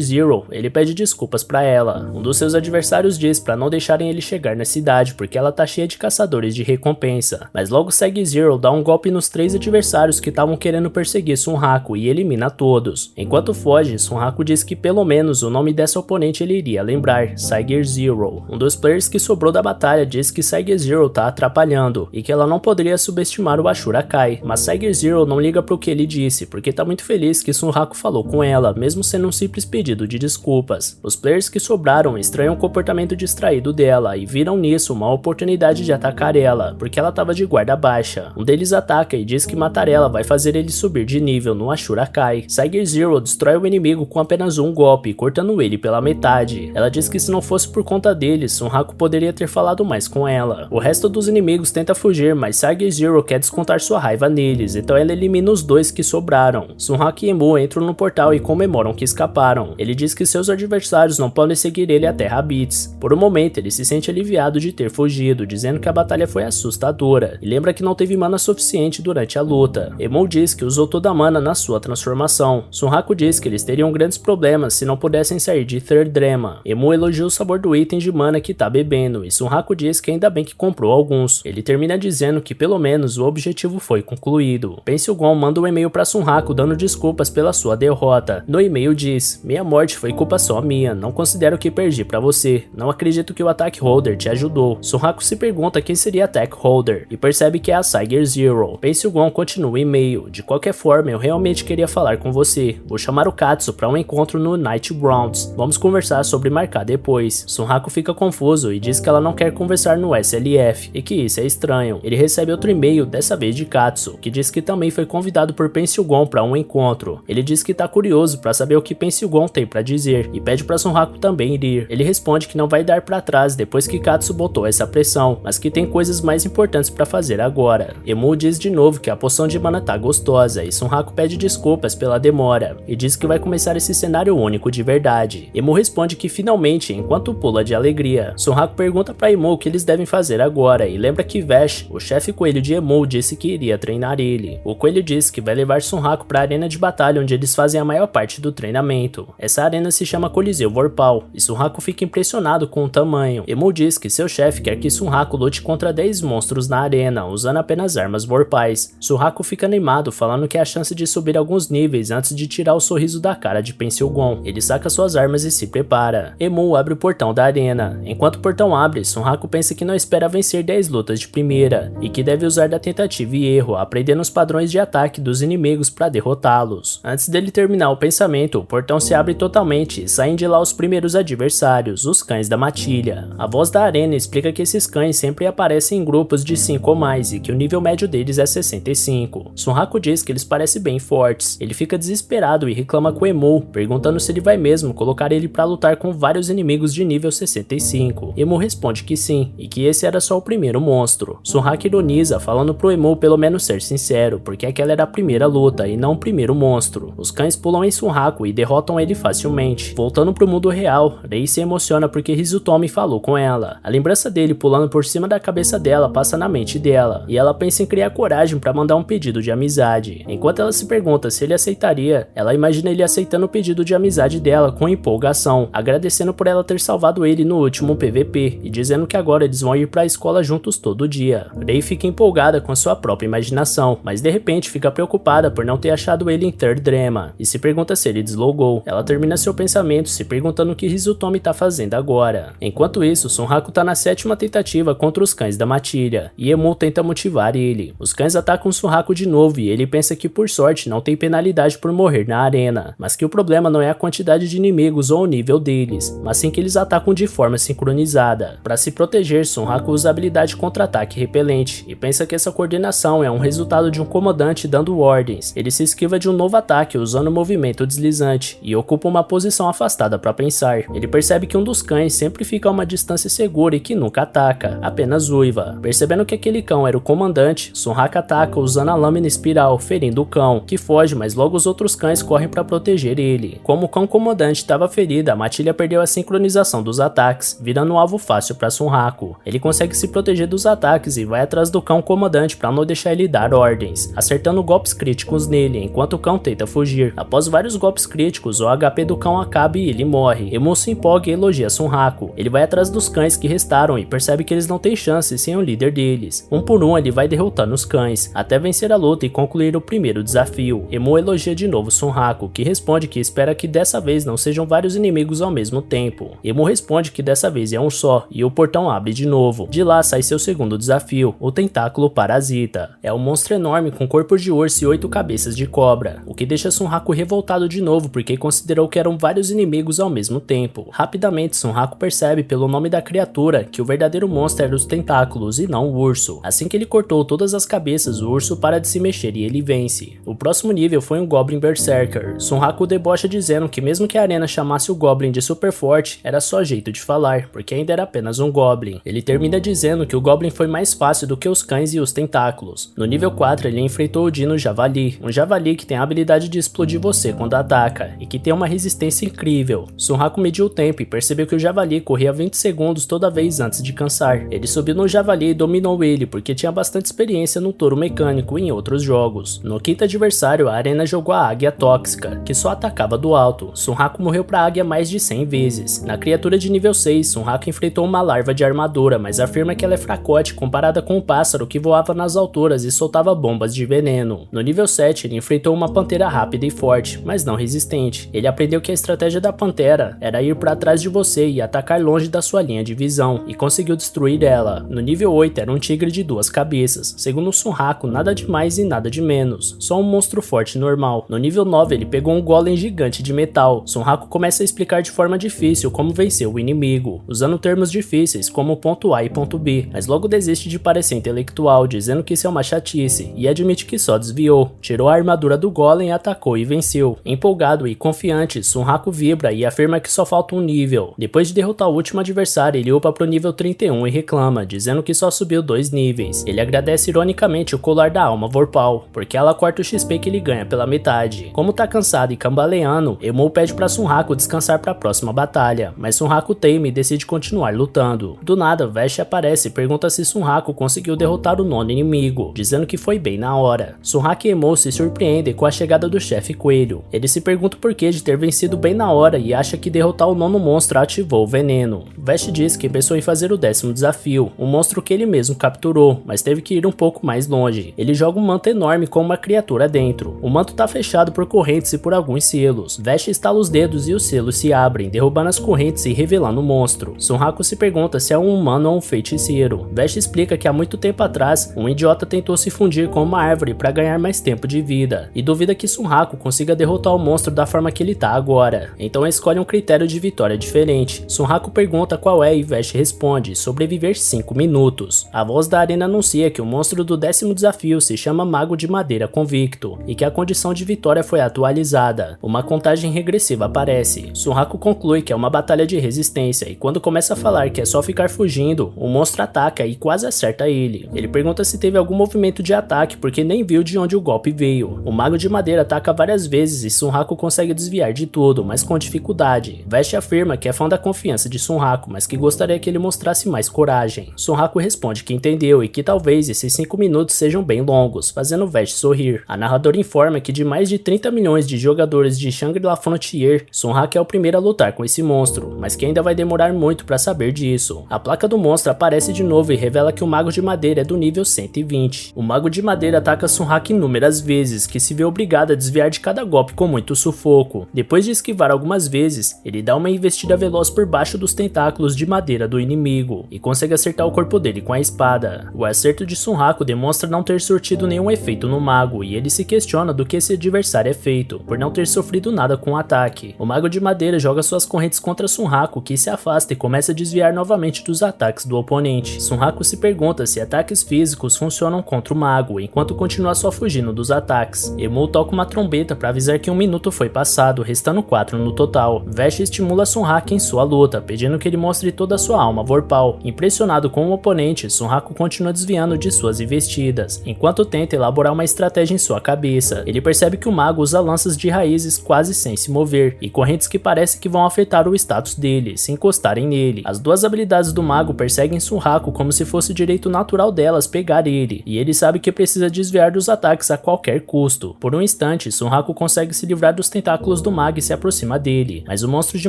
Zero, ele pede desculpas pra ela. Um dos seus adversários diz pra não deixarem ele chegar na cidade porque ela tá cheia de caçadores de recompensa. Mas logo Saiger Zero dá um golpe nos 3 adversários que estavam querendo perseguir Sunhaku e elimina todos. Enquanto foge, Sunhaku diz que pelo menos o nome dessa oponente ele iria lembrar, Saiger Zero. Um dos players que sobrou da batalha diz que Saiger Zero tá atrapalhando e que ela não poderia subestimar o Ashura Kai, mas Saiger Zero não liga pro que ele disse porque tá muito feliz que Sunhaku falou com ela, mesmo sendo um simples pedido de desculpas. Os players que sobraram estranham o comportamento distraído dela e viram nisso uma oportunidade de atacar ela, porque ela tava de guarda baixa. Um deles ataca e diz que matar ela vai fazer ele subir de nível no Ashura Kai. Saiger Zero destrói o inimigo com apenas um golpe, cortando ele pela metade. Ela diz que se não fosse por conta deles, Sunhaku poderia ter falado mais com ela. O resto dos inimigos tenta fugir, mas Saiger Zero quer descontar sua raiva neles, então ela elimina os 2 que sobraram. Sunhaku e Emu entram no portal e comemoram que escaparam. Ele diz que seus adversários não podem seguir ele até Rabbids. Por um momento, ele se sente aliviado de ter fugido, dizendo que a batalha foi assustadora, e lembra que não teve mana suficiente durante a luta. Emu diz que usou toda a mana na sua transformação. Sunhaku diz que eles teriam grandes problemas se não pudessem sair de Third Drema. Emu elogia o sabor do item de mana que tá bebendo, e Sunhaku diz que ainda bem que comprou alguns. Ele termina dizendo que pelo menos o objetivo foi concluído. Pencil Gon manda um e-mail pra Sunhaku dando desculpas pela sua derrota. No e-mail diz: minha morte foi culpa só minha, não considero que perdi pra você, não acredito que o Attack Holder te ajudou. Sunhaku se pergunta quem seria Attack Holder e percebe que é a Saiger Zero. Pencil Gon continua o e-mail: de qualquer forma eu realmente queria falar com você, vou chamar o Katsu pra um encontro no Night Grounds, vamos conversar sobre marcar depois. Sunhaku fica confuso e diz que ela não quer conversar no SLF e que isso é estranho. Ele recebe outro e-mail, dessa vez de Katsu, que diz que também foi convidado por Pencil Gon pra um encontro. Ele diz que tá curioso pra saber o que Pencil Gon tem pra dizer e pede pra Sunhaku também ir. Ele responde que não vai dar pra trás depois que Katsu botou essa pressão, mas que tem coisas mais importantes pra fazer agora. Emu diz de novo que a poção de mana tá gostosa e Sunhaku pede desculpas pela demora e diz que vai começar esse cenário único de verdade. Emu responde que finalmente, enquanto pula de alegria. Sunhaku pergunta pra Emu o que eles devem fazer agora e lembra que Vash, o chefe coelho de Emu, disse que iria treinar ele. O coelho diz que vai levar Sunhaku pra arena de batalha onde eles fazem a maior parte do treinamento. Essa arena se chama Coliseu Vorpal e Sunhaku fica impressionado com o tamanho. Emu diz que seu chefe quer que Sunhaku lute contra 10 monstros na arena, usando apenas armas vorpais. Sunhaku fica animado, falando que é a chance de subir alguns níveis antes de tirar o sorriso da cara de Pencil Gon. Ele saca suas armas e se prepara. Emu abre o portão da arena. Enquanto o portão abre, Sunhaku pensa que não espera vencer 10 lutas de primeira e que deve usar da tentativa e erro, aprendendo os padrões de ataque dos inimigos para derrotá-los. Antes dele terminar o pensamento, o portão se abre totalmente e saem de lá os primeiros adversários, os cães da matilha. A voz da arena explica que esses cães sempre aparecem em grupos de 5 ou mais e que o nível médio deles é 65. Sunhaku diz que eles parecem bem fortes. Ele fica desesperado e reclama com Emu, perguntando se ele vai mesmo colocar ele para lutar com vários inimigos de nível 65. Emu responde que sim, e que esse era só o primeiro monstro. Sunhaku ironiza, falando pro Emu pelo menos ser sincero, porque aquela era a primeira luta e não o primeiro monstro. Os cães pulam em Sunhaku e derrotam ele facilmente. Voltando pro mundo real, Rei se emociona porque Hizutomi falou com ela. A lembrança dele pulando por cima da cabeça dela passa na mente dela, e ela pensa em criar coragem para mandar um pedido de amizade. Enquanto ela se pergunta se ele aceitaria, ela imagina ele aceitando o pedido de amizade dela com empolgação, agradecendo por ela ter salvado ele no último PVP e dizendo que agora eles vão ir pra escola juntos todo dia. Rei fica empolgada com sua própria imaginação, mas de repente fica preocupada por não ter achado ele em Third Drema e se pergunta se ele deslogou. Ela termina seu pensamento se perguntando o que Hizutomi tá fazendo agora. Enquanto isso, Sunhaku tá na 7ª tentativa contra os cães da matilha e Emu tenta motivar ele. Os cães atacam Sunhaku de novo e ele pensa que por sorte não tem penalidade por morrer na arena, mas que o problema não é a quantidade de inimigos ou o nível deles, mas sim que eles atacam de forma sincronizada. Para se proteger, Sunhaku usa a habilidade contra-ataque repelente e pensa que essa coordenação é um resultado de um comandante dando ordens. Ele se esquiva de um novo ataque usando o movimento deslizante e ocupa uma posição afastada para pensar. Ele percebe que um dos cães sempre fica a uma distância segura e que nunca ataca, apenas uiva. Percebendo que aquele cão era o comandante, Sunraku ataca usando a lâmina espiral, ferindo o cão, que foge, mas logo os outros cães correm para proteger ele. Como o cão comandante estava ferido, a matilha perdeu a sincronização dos ataques, virando um alvo fácil para Sunraku. Ele consegue se proteger dos ataques e vai atrás do cão comandante para não deixar ele dar ordens, acertando golpes críticos nele, enquanto o cão tenta fugir. Após vários golpes críticos, o HP do cão acaba e ele morre. Emu se empolga e elogia Sunraku. Ele vai atrás dos cães que restaram e percebe que eles não têm chance sem o líder deles. Um por um ele vai derrotando os cães, até vencer a luta e concluir o primeiro desafio. Emu elogia de novo Sunraku, que responde que espera que dessa vez não sejam vários inimigos ao mesmo tempo. Emu responde que dessa vez é um só, e o portão abre de novo. De lá sai seu segundo desafio, o tentáculo parasita. É um monstro enorme com corpo de urso e 8 cabeças de cobra, o que deixa Sunraku revoltado de novo porque considerou que eram vários inimigos ao mesmo tempo. Rapidamente Sunraku percebe pelo nome da criatura que o verdadeiro monstro era os tentáculos e não o urso. Assim que ele cortou todas as cabeças, o urso para de se mexer e ele vence. O próximo nível foi um Goblin Berserker. Sunraku debocha dizendo que mesmo que a arena chamasse o Goblin de super forte, era só jeito de falar, porque ainda era apenas um Goblin. Ele termina dizendo que o Goblin foi mais fácil do que os cães e os tentáculos. No nível 4 ele enfrentou o Dino Javali, um javali que tem a habilidade de explodir você quando ataca, e que tem uma resistência incrível. Sunraku mediu o tempo e percebeu que o javali corria 20 segundos toda vez antes de cansar. Ele subiu no javali e dominou ele, porque tinha bastante experiência no touro mecânico e em outros jogos. No quinto adversário, a arena jogou a águia tóxica, que só atacava do alto. Sunraku morreu pra águia mais de 100 vezes. Na criatura de nível 6, Sunraku enfrentou uma larva de armadura, mas afirma que ela é fracote comparada com um pássaro que voava nas alturas e soltava bombas de veneno. No nível 7, ele enfrentou uma pantera rápida e forte, mas não resistente. Ele aprendeu que a estratégia da pantera era ir para trás de você e atacar longe da sua linha de visão, e conseguiu destruir ela. No nível 8, era um tigre de 2 cabeças. Segundo Sunraku, nada de mais e nada de menos, só um monstro forte normal. No nível 9, ele pegou um golem gigante de metal. Sunraku começa a explicar de forma difícil como vencer o inimigo, usando termos difíceis como ponto A e ponto B, mas logo desiste de parecer intelectual, dizendo que isso é uma chatice, e admite que só desviou. Tirou a armadura do golem, atacou e venceu. Empolgado e confiante, Sunraku vibra e afirma que só falta um nível. Depois de derrotar o último adversário, ele upa pro nível 31 e reclama, dizendo que só subiu 2 níveis. Ele agradece ironicamente o colar da alma Vorpal, porque ela corta o XP que ele ganha pela metade. Como tá cansado e cambaleando, Emu pede pra Sunraku descansar pra próxima batalha, mas Sunraku teima e decide continuar lutando. Do nada, Vashti aparece e pergunta se Sunraku conseguiu derrotar o 9º inimigo, dizendo que foi bem na hora. Sunraku e Emu se surpreendem com a chegada do chefe coelho. Ele se pergunta o porquê de ter vencido bem na hora e acha que derrotar o 9º monstro ativou o veneno. Vashti diz que pensou em fazer o 10º desafio, um monstro que ele mesmo capturou, mas teve que ir um pouco mais longe. Ele joga um manto enorme com uma criatura dentro. O manto tá fechado por correntes e por alguns selos. Vashti estala os dedos e os selos se abrem, derrubando as correntes e revelando o monstro. Sunraku se pergunta se é um humano ou um feiticeiro. Vashti explica que há muito tempo atrás, um idiota tentou se fundir com uma árvore para ganhar mais tempo de vida, e duvida que Sunraku consiga derrotar o monstro da forma que ele tá agora. Então escolhe um critério de vitória diferente. Sunraku pergunta qual é e Vashti responde: sobreviver 5 minutos. A voz da arena anuncia que o monstro do 10º desafio se chama Mago de Madeira Convicto, e que a condição de vitória foi atualizada. Uma contagem regressiva aparece. Sunraku conclui que é uma batalha de resistência, e quando começa a falar que é só ficar fugindo, o monstro ataca e quase acerta ele. Ele pergunta se teve algum movimento de ataque porque nem viu de onde o golpe veio. O Mago de Madeira ataca várias vezes e Sunraku consegue desviar de tudo, mas com dificuldade. Vashti afirma que é fã da confiança de Sunraku, mas que gostaria que ele mostrasse mais coragem. Sunraku responde que entendeu e que talvez esses 5 minutos sejam bem longos, fazendo Vashti sorrir. A narradora informa que de mais de 30 milhões de jogadores de Shangri-La Frontier, Sunraku é o primeiro a lutar com esse monstro, mas que ainda vai demorar muito para saber disso. A placa do monstro aparece de novo e revela que o Mago de Madeira é do nível 120. O Mago de Madeira ataca Sunraku inúmeras vezes, que se vê obrigado a desviar de cada golpe com muito sufoco. Depois de esquivar algumas vezes, ele dá uma investida veloz por baixo dos tentáculos de madeira do inimigo e consegue acertar o corpo dele com a espada. O acerto de Sunraku demonstra não ter surtido nenhum efeito no mago, e ele se questiona do que esse adversário é feito, por não ter sofrido nada com o ataque. O Mago de Madeira joga suas correntes contra Sunraku, que se afasta e começa a desviar novamente dos ataques do oponente. Sunraku se pergunta se ataques físicos magos funcionam contra o mago, enquanto continua só fugindo dos ataques. Emu toca uma trombeta para avisar que 1 minuto foi passado, restando 4 no total. Vesh estimula Sunraku em sua luta, pedindo que ele mostre toda a sua alma vorpal. Impressionado com o oponente, Sunraku continua desviando de suas investidas, enquanto tenta elaborar uma estratégia em sua cabeça. Ele percebe que o mago usa lanças de raízes quase sem se mover, e correntes que parece que vão afetar o status dele, se encostarem nele. As duas habilidades do mago perseguem Sunraku como se fosse direito natural delas pegar ele, e ele sabe que precisa desviar dos ataques a qualquer custo. Por um instante, Sunraku consegue se livrar dos tentáculos do mago e se aproxima dele, mas o monstro de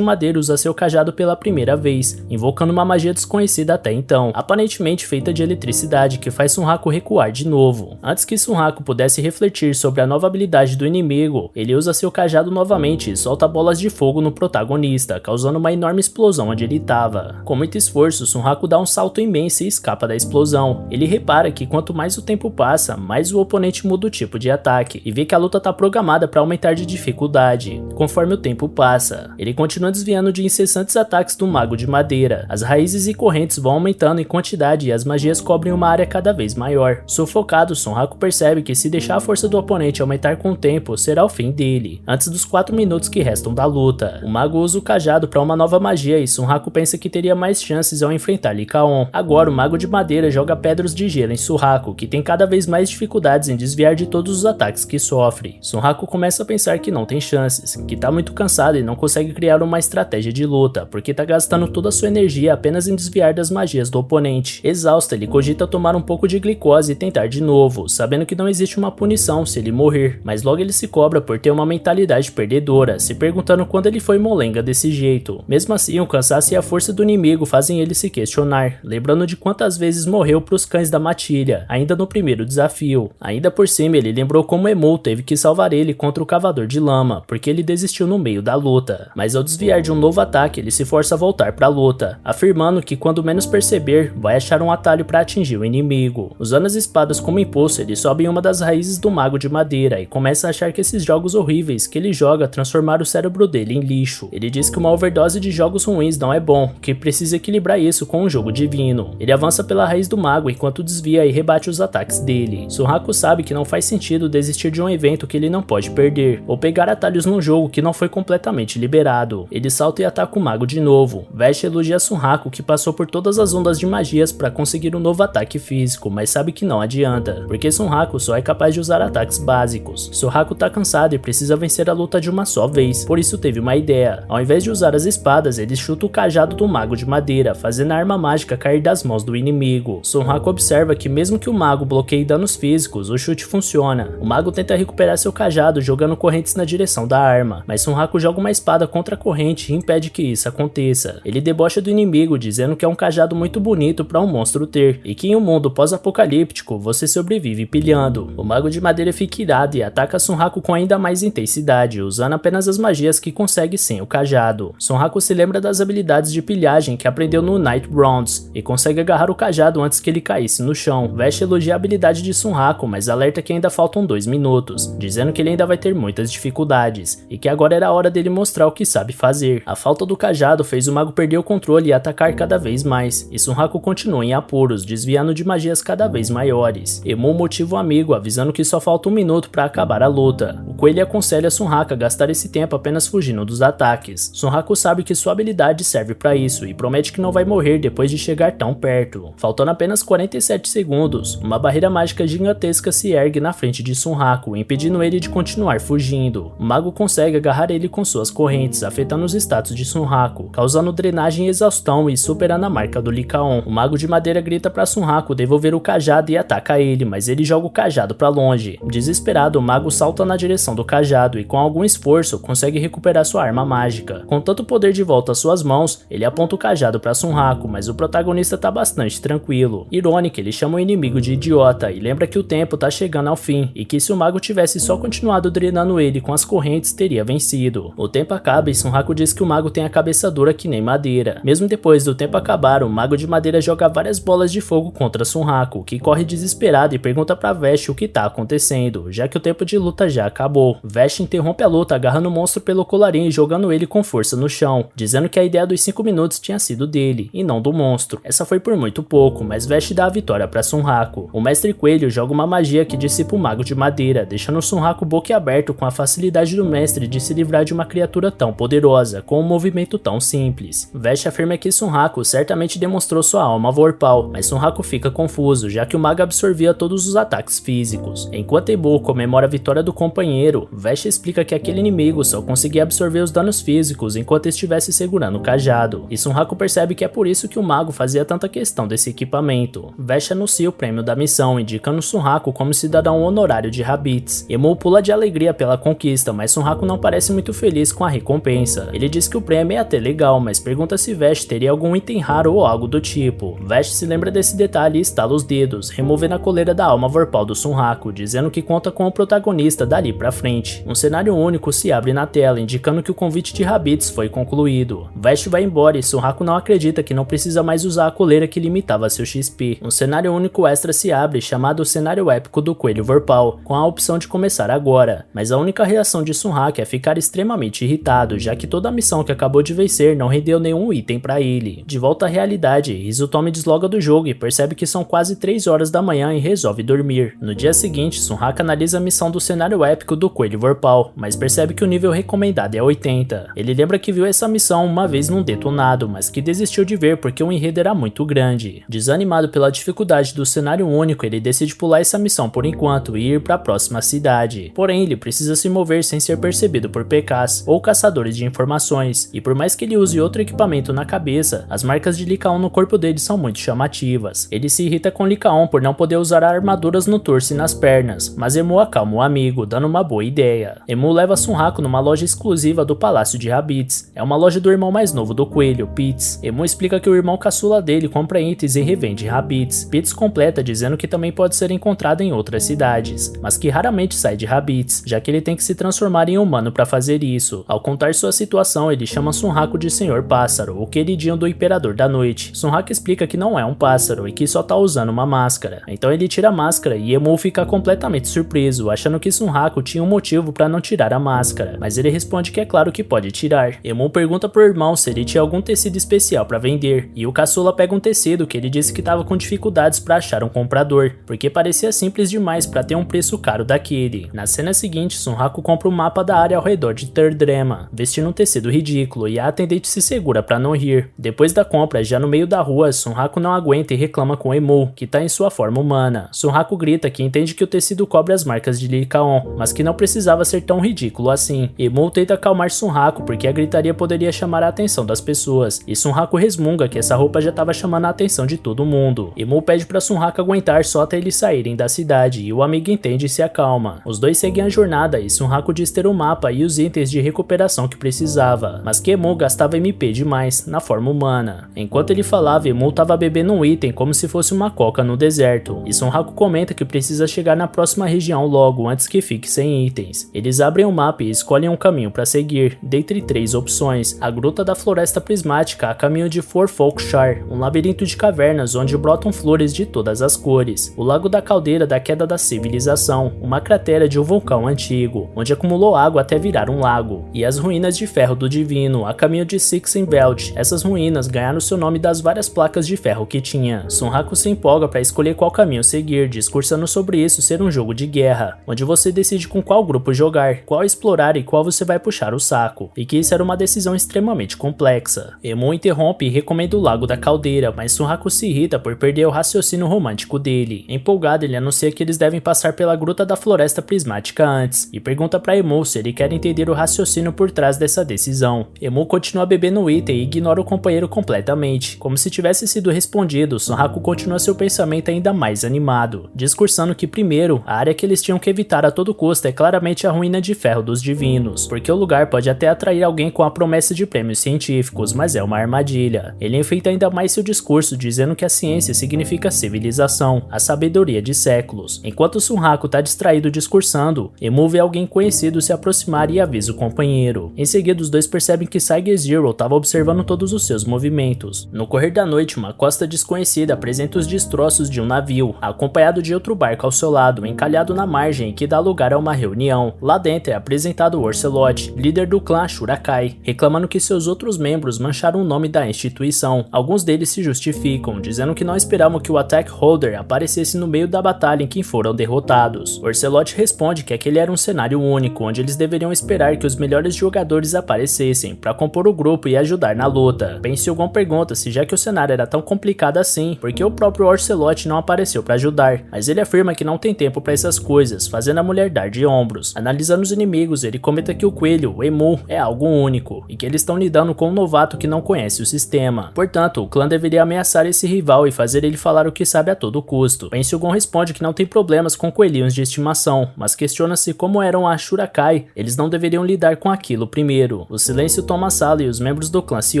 madeira usa seu cajado pela primeira vez, invocando uma magia desconhecida até então, aparentemente feita de eletricidade, que faz Sunraku recuar de novo. Antes que Sunraku pudesse refletir sobre a nova habilidade do inimigo, ele usa seu cajado novamente e solta bolas de fogo no protagonista, causando uma enorme explosão onde ele estava. Com muito esforço, Sunraku dá um salto imenso e escapa da explosão. Ele repara que quanto mais o tempo passa, mais o oponente muda o tipo de ataque, e vê que a luta está programada para aumentar de dificuldade conforme o tempo passa. Ele continua desviando de incessantes ataques do mago de madeira. As raízes e correntes vão aumentando em quantidade e as magias cobrem uma área cada vez maior. Sufocado, Sunraku percebe que se deixar a força do oponente aumentar com o tempo, será o fim dele, antes dos 4 minutos que restam da luta. O mago usa o cajado para uma nova magia e Sunraku pensa que teria mais chances ao enfrentar Lycaon. Agora o mago de madeira joga pedras de gelo em Sunraku, que tem cada vez mais dificuldades em desviar de todos os ataques que sofre. Sunraku começa a pensar que não tem chances, que tá muito cansado e não consegue criar uma estratégia de luta, porque tá gastando toda a sua energia apenas em desviar das magias do oponente. Exausto, ele cogita tomar um pouco de glicose e tentar de novo, sabendo que não existe uma punição se ele morrer, mas logo ele se cobra por ter uma mentalidade perdedora, se perguntando quando ele foi molenga desse jeito. Mesmo assim, o cansaço e a força do inimigo fazem ele se questionar, lembrando de quantas vezes morreu pros cães da matilha, ainda no primeiro desafio. Ainda por cima, ele lembrou como Emu teve que salvar ele contra o cavador de lama, porque ele desistiu no meio da luta. Mas ao desviar de um novo ataque, ele se força a voltar pra luta, afirmando que quando menos perceber, vai achar um atalho para atingir o inimigo. Usando as espadas como impulso, ele sobe em uma das raízes do mago de madeira e começa a achar que esses jogos horríveis que ele joga transformaram o cérebro dele em lixo. Ele diz que uma overdose de jogos ruins não é bom, que precisa equilibrar isso com um jogo divino. Ele avança pela raiz do mago enquanto desvia e rebate os ataques dele. Sunraku sabe que não faz sentido desistir de um evento que ele não pode perder, ou pegar atalhos num jogo que não foi completamente liberado. Ele salta e ataca o mago de novo. Vesh elogia Sunraku, que passou por todas as ondas de magias para conseguir um novo ataque físico, mas sabe que não adianta, porque Sunraku só é capaz de usar ataques básicos. Sunraku tá cansado e precisa vencer a luta de uma só vez, por isso teve uma ideia. Ao invés de usar as espadas, ele chuta o cajado do mago de madeira, fazendo a arma mágica cair das mãos do inimigo. Sunraku observa que mesmo que o mago bloqueie danos físicos, o chute funciona. O mago tenta recuperar seu cajado jogando correntes na direção da arma, mas Sunraku joga uma espada contra a corrente e impede que isso aconteça. Ele debocha do inimigo, dizendo que é um cajado muito bonito para um monstro ter, e que em um mundo pós-apocalíptico você sobrevive pilhando. O mago de madeira fica irado e ataca Sunraku com ainda mais intensidade, usando apenas as magias que consegue sem o cajado. Sunraku se lembra das habilidades de pilhagem que aprendeu no Night Bronze e consegue agarrar o cajado antes que ele caísse no chão. Vesh elogia a habilidade de Sunraku, mas alerta que ainda faltam 2 minutos, dizendo que ele ainda vai ter muitas dificuldades e que agora era a hora dele mostrar o que sabe fazer. A falta do cajado fez o mago perder o controle e atacar cada vez mais, e Sunraku continua em apuros, desviando de magias cada vez maiores. Emu motiva o amigo, avisando que só falta 1 minuto para acabar a luta. O coelho aconselha Sunraku a gastar esse tempo apenas fugindo dos ataques. Sunraku sabe que sua habilidade serve para isso e promete que não vai morrer depois de chegar tão perto. Faltando apenas 47 segundos, uma barreira mágica gigantesca se ergue na frente de Sunraku, impedindo ele de continuar fugindo. O mago consegue agarrar ele com suas correntes, afetando os status de Sunraku, causando drenagem e exaustão e superando a marca do Lycaon. O mago de madeira grita para Sunraku devolver o cajado e ataca ele, mas ele joga o cajado para longe. Desesperado, o mago salta na direção do cajado e com algum esforço consegue recuperar sua arma mágica. Com tanto poder de volta às suas mãos, ele aponta o cajado para Sunraku, mas o protagonista tá bastante tranquilo. Irônico, ele chama o inimigo de idiota e lembra que o tempo tá chegando ao fim e que se o mago tivesse só continuado drenando ele com as correntes, teria vencido. O tempo acaba e Sunraku diz que o mago tem a cabeça dura que nem madeira. Mesmo depois do tempo acabar, o mago de madeira joga várias bolas de fogo contra Sunraku, que corre desesperado e pergunta pra Vesh o que tá acontecendo, já que o tempo de luta já acabou. Vesh interrompe a luta agarrando o monstro pelo colarinho e jogando ele com força no chão, dizendo que a ideia dos 5 minutos tinha sido dele, e não do monstro. Essa foi por muito pouco, mas Vesh dá a vitória pra Sunraku. O mestre coelho joga uma magia que dissipa o mago de madeira, deixando Sunraku boquiaberto com a facilidade do mestre de se livrar de uma criatura tão poderosa, com um movimento tão simples. Vest afirma que Sunraku certamente demonstrou sua alma vorpal, mas Sunraku fica confuso, já que o mago absorvia todos os ataques físicos. Enquanto Emu comemora a vitória do companheiro, Vest explica que aquele inimigo só conseguia absorver os danos físicos enquanto estivesse segurando o cajado, e Sunraku percebe que é por isso que o mago fazia tanta questão desse equipamento. Vest anuncia o prêmio da missão, indicando Sunraku como cidadão honorário de Rabbids. Emu pula de alegria pela conquista, mas Sunraku não parece muito feliz com a recompensa. Ele diz que o prêmio é até legal, mas pergunta se Vest teria algum item raro ou algo do tipo. Vest se lembra desse detalhe e estala os dedos, removendo a coleira da alma vorpal do Sunraku, dizendo que conta com o protagonista dali pra frente. Um cenário único se abre na tela, indicando que o convite de Rabbids foi concluído. Vest vai embora e Sunraku não acredita que não precisa mais usar a coleira que limitava seu XP. Um cenário único extra se abre, chamado Cenário Épico do Coelho Vorpal, com a opção de começar agora, mas a única reação de Sunraku é ficar extremamente irritado, já que toda a missão que acabou de vencer não rendeu nenhum item pra ele. De volta à realidade, Izutomi desloga do jogo e percebe que são quase 3 horas da manhã e resolve dormir. No dia seguinte, Sunraku analisa a missão do Cenário Épico do Coelho Vorpal, mas percebe que o nível recomendado é 80. Ele lembra que viu essa missão uma vez num detonado, mas que desistiu de ver porque o enredo era muito grande. Desanimado pela dificuldade do cenário único, ele decide pular essa missão por enquanto e ir para a próxima cidade. Porém, ele precisa se mover sem ser percebido por PKs ou caçadores de informações, e por mais que ele use outro equipamento na cabeça, as marcas de Lycaon no corpo dele são muito chamativas. Ele se irrita com Lycaon por não poder usar armaduras no torso e nas pernas, mas Emu acalma o amigo, dando uma boa ideia. Emu leva Sunraku numa loja exclusiva do Palácio de Rabbids. É uma loja do irmão mais novo do coelho, Pitts. Emu explica que o irmão caçula dele compra itens e revende em Rabbids. Pitts completa dizendo que também pode ser encontrado em outras cidades, mas que raramente sai de Rabbids, já que ele tem que se transformar em humano para fazer isso. Ao contar sua situação, ele chama Sunraku de Senhor Pássaro, o queridinho do Imperador da Noite. Sunraku explica que não é um pássaro e que só tá usando uma máscara. Então ele tira a máscara e Emu fica completamente surpreso, achando que Sunraku tinha um motivo para não tirar a máscara, mas ele responde que é claro que pode tirar. Emu pergunta pro irmão se ele tinha algum tecido especial para vender, e o caçula pega um tecido que ele disse que tava com dificuldades para achar um comprador, porque parecia simples demais para ter um preço caro daquele. Na cena seguinte, Sunraku compra um mapa da área ao redor de Turdrema, vestindo um tecido ridículo, e a atendente se segura para não rir. Depois da compra, já no meio da rua, Sunraku não aguenta e reclama com Emu, que tá em sua forma humana. Sunraku grita que entende que o tecido cobre as marcas de Lycaon, mas que não precisava ser tão ridículo assim. Emu tenta acalmar Sunraku porque a gritaria poderia chamar a atenção das pessoas, e Sunraku resmunga que essa roupa já estava chamando a atenção de todo mundo. Emu pede para Sunraku aguentar só até eles saírem da cidade, e o amigo entende e se acalma. Os dois seguem a jornada e Sunraku diz ter o mapa e os itens de recuperação que precisava, mas que Emu gastava MP demais, na forma humana. Enquanto ele falava, Emu estava bebendo um item como se fosse uma coca no deserto, e Sunraku comenta que precisa chegar na próxima região logo antes que fique sem itens. Eles abrem o mapa e escolhem um caminho para seguir, dentre 3 opções: a Gruta da Floresta Prismática a caminho de Forfolkshire, um labirinto de cavernas onde brotam flores de todas as cores; o Lago da Caldeira da Queda da Civilização, uma cratera de um vulcão antigo, onde acumulou água até virar um lago; e as Ruínas de Ferro do Divino, a caminho de Sixenbelt. Essas ruínas ganharam seu nome das várias placas de ferro que tinha. Sunraku se empolga para escolher qual caminho seguir, discursando sobre isso ser um jogo de guerra, onde você decide com qual grupo jogar, qual explorar e qual você vai puxar o saco, e que isso era uma decisão extremamente complexa. Emu interrompe e recomenda o Lago da Caldeira, mas Sunraku se irrita por perder o raciocínio romântico dele. Empolgado, ele anuncia que eles devem passar pela Gruta da Floresta Prismática antes, e pergunta para Emu se ele quer entender o raciocínio por trás dessa decisão. Emu continua bebendo o item e ignora o companheiro completamente. Como se tivesse sido respondido, Sunraku continua seu pensamento ainda mais animado, discursando que primeiro, a área que eles tinham que evitar a todo custo é claramente a Ruína de Ferro dos Divinos, porque o lugar pode até atrair alguém com a promessa de prêmios científicos, mas é uma armadilha. Ele enfeita ainda mais seu discurso, dizendo que a ciência significa civilização, a sabedoria de séculos. Enquanto Sunraku tá distraído discursando, Emu vê alguém conhecido se aproximar e avisa o companheiro. Em seguida, os dois percebem que Saiga Zero estava observando todos os seus movimentos. No correr da noite, uma costa desconhecida apresenta os destroços de um navio, acompanhado de outro barco ao seu lado, encalhado na margem, que dá lugar a uma reunião. Lá dentro é apresentado Orcelot, líder do clã Shurakai, reclamando que seus outros membros mancharam o nome da instituição. Alguns deles se justificam, dizendo que não esperavam que o ataque Attack Holder aparecesse no meio da batalha em que foram derrotados. Ocelot responde que aquele era um cenário único, onde eles deveriam esperar que os melhores jogadores aparecessem para compor o grupo e ajudar na luta. Pensilgon pergunta se já que o cenário era tão complicado assim, por que o próprio Ocelot não apareceu para ajudar, mas ele afirma que não tem tempo para essas coisas, fazendo a mulher dar de ombros. Analisando os inimigos, ele comenta que o coelho, o Emu, é algo único, e que eles estão lidando com um novato que não conhece o sistema. Portanto, o clã deveria ameaçar esse rival e fazer ele falar o que sabe a todo custo. Pensilgon responde que não tem problemas com coelhinhos de estimação, mas questiona-se como eram a Shurakai, eles não deveriam lidar com aquilo primeiro. O silêncio toma a sala e os membros do clã se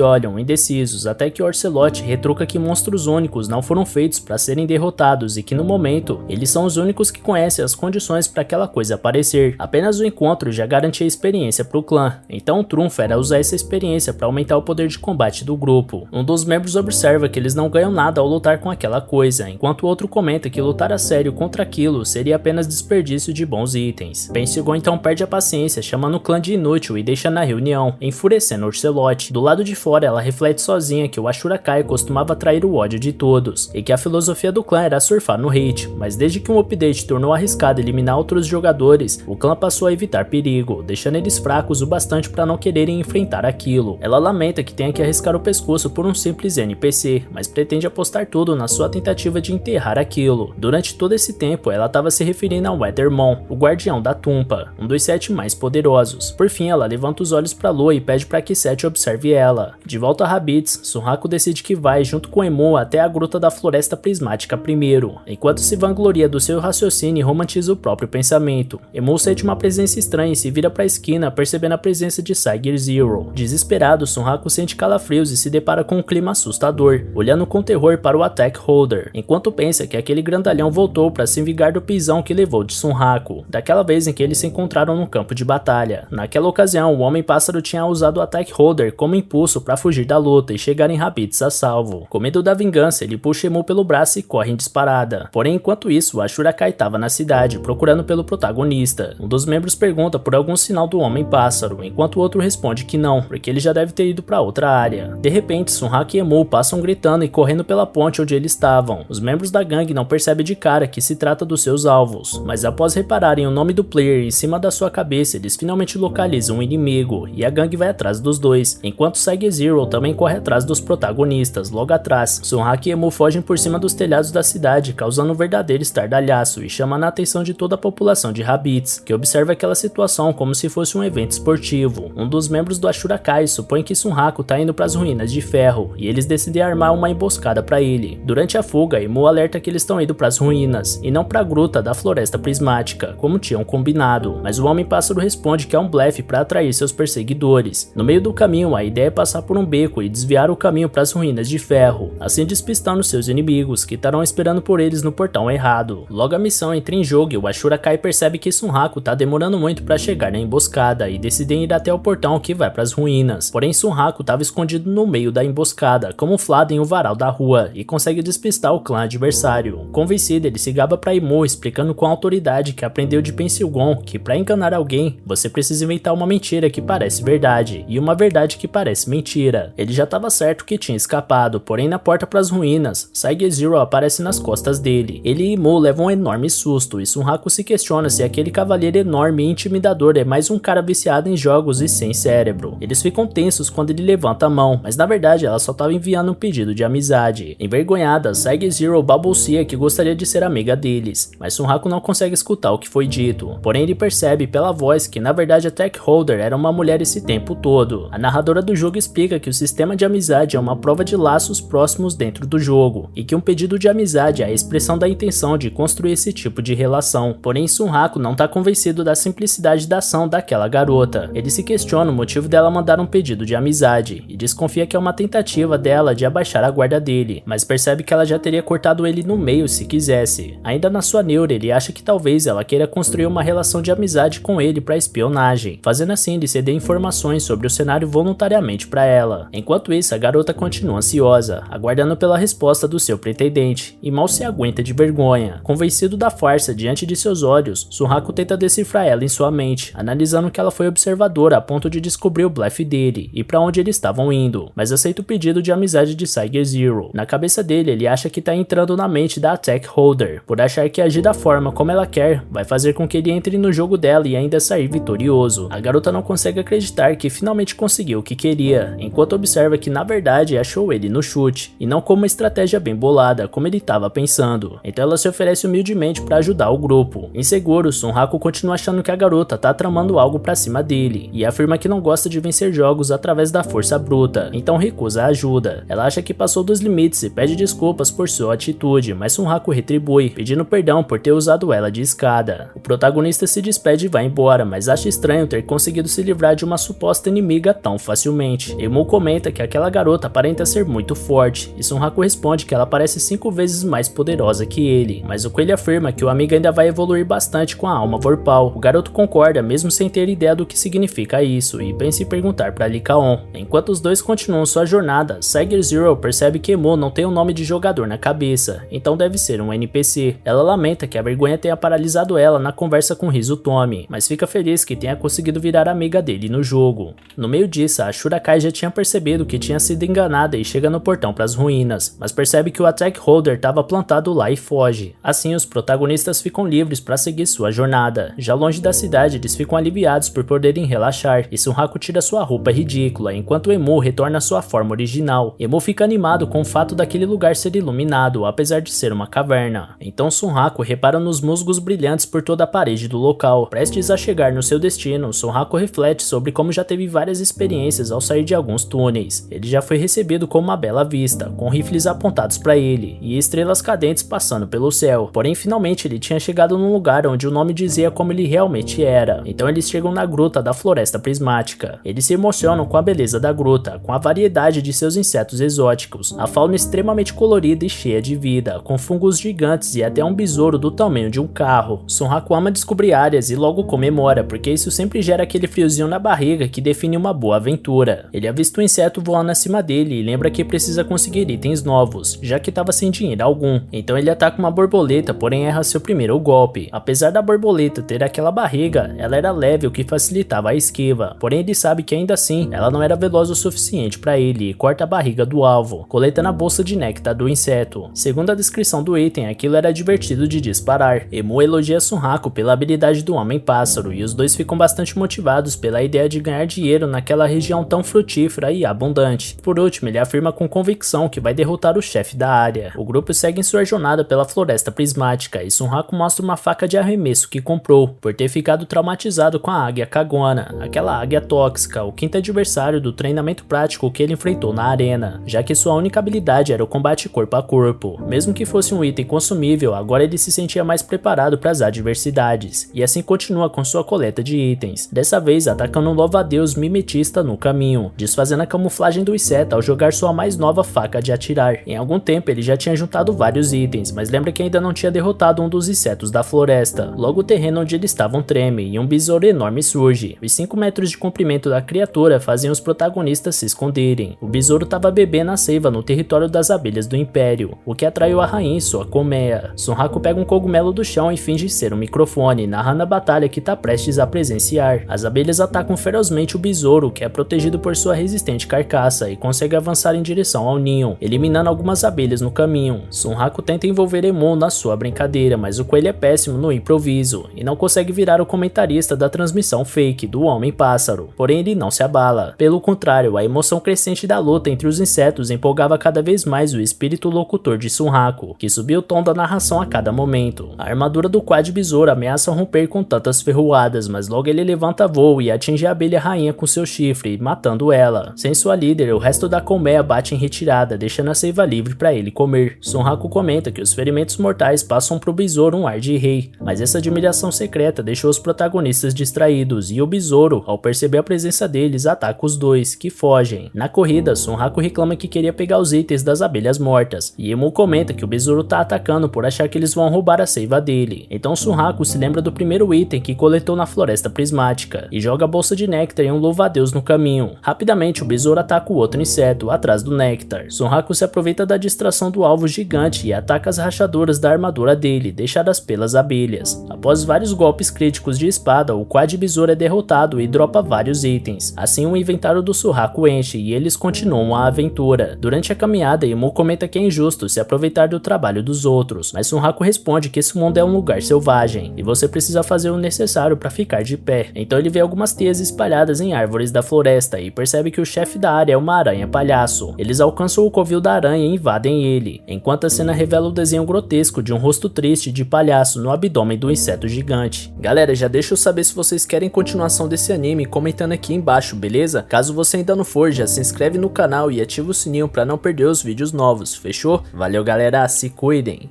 olham, indecisos, até que Ocelot retruca que monstros únicos não foram feitos para serem derrotados e que no momento, eles são os únicos que conhecem as condições para aquela coisa aparecer. Apenas o encontro já garantia experiência para o clã, então o trunfo era usar essa experiência para aumentar o poder de combate do grupo. Um dos membros observa que eles não ganham nada ao lutar com aquela coisa, enquanto o outro comenta que lutar a sério contra aquilo seria apenas desperdício de bons itens. Pensilgon então perde a paciência, chamando o clã de inútil e deixa na reunião, enfurecendo Ocelot. Do lado de fora, ela reflete sozinha que o Ashurakai costumava atrair o ódio de todos, e que a filosofia do clã era surfar no hate, mas desde que um update tornou arriscado eliminar outros jogadores, o clã passou a evitar perigo, deixando eles fracos o bastante para não quererem enfrentar aquilo. Ela lamenta que tenha que arriscar o pescoço por um simples NPC, mas pretende apostar tudo na sua tentativa de enterrar aquilo. Durante todo esse tempo, ela estava se referindo ao Weathermon, o guardião da Tumpa, um dos 7 mais poderosos. Por fim, ela levanta os olhos para Lua e pede para que Seth observe ela. De volta a Rabbids, Sunraku decide que vai junto com Emu até a gruta da Floresta Prismática primeiro, enquanto se vangloria do seu raciocínio e romantiza o próprio pensamento. Emu sente uma presença estranha e se vira para a esquina, percebendo a presença de Cyger Zero. Desesperado, Sunraku sente calafrios e se depara com um clima assustador, olhando com terror para o Attack Holder, enquanto pensa que aquele grandalhão voltou para se vingar do pisão que levou de Sunraku, daquela vez em que eles se encontraram no campo de batalha. Naquela ocasião, o Homem-Pássaro tinha usado o Attack Holder como impulso para fugir da luta e chegar em Rabbids a salvo. Com medo da vingança, ele puxa Emu pelo braço e corre em disparada. Porém, enquanto isso, a Shurakai estava na cidade, procurando pelo protagonista. Um dos membros pergunta por algum sinal do Homem-Pássaro, enquanto o outro responde que não, porque ele já deve ter ido para outra área. De repente, Sunraku e Emu passam gritando e correndo pela ponte onde eles estavam. Os membros da gangue não percebem de cara que se trata dos seus alvos, mas após repararem o nome do player em cima da sua cabeça, eles finalmente localizam o inimigo, e a gangue vai atrás dos dois, enquanto Cyger Zero também corre atrás dos protagonistas, logo atrás. Sunraku e Emu fogem por cima dos telhados da cidade, causando um verdadeiro estardalhaço e chamando a atenção de toda a população de Rabbids, que observa aquela situação como se fosse um evento esportivo. Um dos membros do Ashurakai supõe que Sunraku tá indo para as ruínas de ferro, e eles decidem armar uma emboscada para ele. Durante a fuga, Emu alerta que eles estão indo para as ruínas, e não para a gruta da Floresta Prismática, como tinham combinado, mas o Homem-Pássaro responde que é um blefe para atrair seus perseguidores. No meio do caminho, a ideia é passar por um beco e desviar o caminho para as ruínas de ferro, assim despistando seus inimigos, que estarão esperando por eles no portão errado. Logo a missão entra em jogo e o Ashurakai percebe que Sunraku tá demorando muito para chegar na emboscada e decidem ir até o portão que vai para as ruínas. Porém, Sunraku estava escondido no meio da emboscada, camuflado em um varal da rua, e consegue despistar o clã adversário. Convencido, ele se gaba para Emu, explicando com autoridade que aprendeu de Pensilgon que para enganar alguém, você precisa inventar uma mentira que parece verdade, e uma verdade que parece mentira. Ele já estava certo que tinha escapado, porém na porta para as ruínas, Cyger Zero aparece nas costas dele. Ele e Emu levam um enorme susto, e Sunraku se questiona se aquele cavaleiro enorme e intimidador é mais um cara viciado em jogos e sem cérebro. Eles ficam tensos quando ele levanta a mão, mas na verdade ela só estava enviando um pedido de amizade. Envergonhada, Cyger Zero balbucia que gostaria de ser amiga deles, mas Sunraku não consegue escutar o que foi dito. Porém ele percebe pela voz que na verdade a Attack Holder era uma mulher esse tempo todo. A narradora do jogo explica que o sistema de amizade é uma prova de laços próximos dentro do jogo, e que um pedido de amizade é a expressão da intenção de construir esse tipo de relação. Porém Sunraku não está convencido da simplicidade da ação daquela garota. Ele se questiona o motivo dela mandar um pedido de amizade, e desconfia que é uma tentativa dela de abaixar a guarda dele, mas percebe que ela já teria cortado ele no meio se quisesse. Ainda na sua neura, ele acha que talvez ela queira construir uma relação de amizade com ele para espionagem, fazendo assim ele ceder informações sobre o cenário voluntariamente para ela. Enquanto isso, a garota continua ansiosa, aguardando pela resposta do seu pretendente, e mal se aguenta de vergonha. Convencido da farsa diante de seus olhos, Sunraku tenta decifrar ela em sua mente, analisando que ela foi observadora a ponto de descobrir o blefe dele e para onde eles estavam indo, mas aceita o pedido de amizade de Cyger Zero. Na cabeça dele, ele acha que tá tá entrando na mente da Attack Holder, por achar que agir da forma como ela quer vai fazer com que ele entre no jogo dela e ainda sair vitorioso. A garota não consegue acreditar que finalmente conseguiu o que queria, enquanto observa que na verdade achou ele no chute, e não como uma estratégia bem bolada, como ele estava pensando. Então ela se oferece humildemente para ajudar o grupo. Inseguro, Sunhaku continua achando que a garota tá tramando algo pra cima dele, e afirma que não gosta de vencer jogos através da força bruta, então recusa a ajuda. Ela acha que passou dos limites e pede desculpas por sua atitude, mas Sunhaku retribui, pedindo perdão por ter usado ela de escada. O protagonista se despede e vai embora, mas acha estranho ter conseguido se livrar de uma suposta inimiga tão facilmente. Emu comenta que aquela garota aparenta ser muito forte, e Sunhaku responde que ela parece 5 vezes mais poderosa que ele, mas o coelho afirma que o amigo ainda vai evoluir bastante com a alma Vorpal. O garoto concorda, mesmo sem ter ideia do que significa isso, e pensa em perguntar para Lycaon. Enquanto os dois continuam sua jornada, Tiger Zero percebe que Emu não tem o nome de jogador na cabeça, então deve ser um NPC. Ela lamenta que a vergonha tenha paralisado ela na conversa com Rizutomi, mas fica feliz que tenha conseguido virar amiga dele no jogo. No meio disso, a Shurakai já tinha percebido que tinha sido enganada e chega no portão para as ruínas, mas percebe que o Attack Holder estava plantado lá e foge. Assim, os protagonistas ficam livres para seguir sua jornada. Já longe da cidade, eles ficam aliviados por poderem relaxar, e Sunhaku tira sua roupa ridícula, enquanto Emu retorna à sua forma original. Emu fica animado com o fato daquele lugar ser iluminado, apesar de ser uma caverna. Então Sunhaku repara nos musgos brilhantes por toda a parede do local. Prestes a chegar no seu destino, Sunhaku reflete sobre como já teve várias experiências ao sair de alguns túneis. Ele já foi recebido com uma bela vista, com rifles apontados para ele, e estrelas cadentes passando pelo céu. Porém, finalmente ele tinha chegado num lugar onde o nome dizia como ele realmente era. Então eles chegam na gruta da Floresta Prismática. Eles se emocionam com a beleza da gruta, com a variedade de seus insetos exóticos, a fauna extremamente colorida e cheia de vida, com fungos gigantes e até um besouro do tamanho de um carro. Sunhaku ama descobrir áreas e logo comemora, porque isso sempre gera aquele friozinho na barriga que define uma boa aventura. Ele avista um inseto voando acima dele e lembra que precisa conseguir itens novos, já que estava sem dinheiro algum. Então ele ataca uma borboleta, porém erra seu primeiro golpe. Apesar da borboleta ter aquela barriga, ela era leve, o que facilitava a esquiva. Porém ele sabe que ainda assim, ela não era veloz o suficiente para ele e corta a barriga do alvo, coletando a bolsa de néctar do inseto. Segundo a descrição do item, aquilo era divertido de disparar. Emu elogia Sunhaku pela habilidade do Homem-Pássaro, e os dois ficam bastante motivados pela ideia de ganhar dinheiro naquela região tão frutífera e abundante. Por último, ele afirma com convicção que vai derrotar o chefe da área. O grupo segue em sua jornada pela Floresta Prismática, e Sunhaku mostra uma faca de arremesso que comprou, por ter ficado traumatizado com a águia Kagona, aquela águia tóxica, o quinto adversário do treinamento prático que ele enfrentou na arena, já que sua única habilidade era o combate corpo a corpo. Mesmo que fosse um item consumível, agora ele se sentia mais preparado para as adversidades, e assim continua com sua coleta de itens, dessa vez atacando um louva-a-Deus mimetista no caminho, desfazendo a camuflagem do inseto ao jogar sua mais nova faca de atirar. Em algum tempo ele já tinha juntado vários itens, mas lembra que ainda não tinha derrotado um dos insetos da floresta. Logo o terreno onde eles estavam treme, e um besouro enorme surge. Os 5 metros de comprimento da criatura faziam os protagonistas se esconderem. O besouro estava bebendo a seiva no território das abelhas do Império, o que atraiu a rainha em sua colmeia. Sunhaku pega um cogumelo do chão e finge ser um microfone, narrando a batalha que está prestes a presenciar. As abelhas atacam ferozmente o besouro, que é protegido por sua resistente carcaça, e consegue avançar em direção ao ninho, eliminando algumas abelhas no caminho. Sunhaku tenta envolver Emu na sua brincadeira, mas o coelho é péssimo no improviso, e não consegue virar o comentarista da transmissão fake do Homem-Pássaro. Porém ele não se abala. Pelo contrário, a emoção crescente da luta entre os insetos empolgava cada vez mais o espírito locutor de Sunhaku, que subia o tom da narração a cada momento. A armadura do Quad Besouro ameaça romper com tantas ferroadas, mas logo ele levanta voo e atinge a abelha rainha com seu chifre, matando ela. Sem sua líder, o resto da colmeia bate em retirada, deixando a seiva livre para ele comer. Sunhaku comenta que os ferimentos mortais passam pro besouro um ar de rei, mas essa admiração secreta deixou os protagonistas distraídos, e o besouro, ao perceber a presença deles, ataca os dois, que fogem. Na corrida, Sunhaku reclama que queria pegar os itens das abelhas mortas, e Emu comenta que o besouro tá atacando por achar que eles vão roubar a seiva dele. Então Sunhaku se lembra do primeiro item que coletou na Floresta Prismática, e joga a bolsa de néctar em um louva-a-Deus no caminho. Rapidamente o besouro ataca o outro inseto, atrás do néctar. Sunhaku se aproveita da distração do alvo gigante e ataca as rachaduras da armadura dele, deixadas pelas abelhas. Após vários golpes críticos de espada, o Quad Besouro é derrotado e dropa vários itens. Assim o inventário do Sunhaku enche e eles continuam a aventura. Durante a caminhada, Emu comenta que é injusto justo se aproveitar do trabalho dos outros, mas Sunraku responde que esse mundo é um lugar selvagem e você precisa fazer o necessário para ficar de pé. Então ele vê algumas teias espalhadas em árvores da floresta e percebe que o chefe da área é uma aranha palhaço. Eles alcançam o covil da aranha e invadem ele, enquanto a cena revela o desenho grotesco de um rosto triste de palhaço no abdômen do inseto gigante. Galera, já deixa eu saber se vocês querem continuação desse anime comentando aqui embaixo, beleza? Caso você ainda não for, já se inscreve no canal e ativa o sininho para não perder os vídeos novos, fechou? Valeu galera, se cuidem!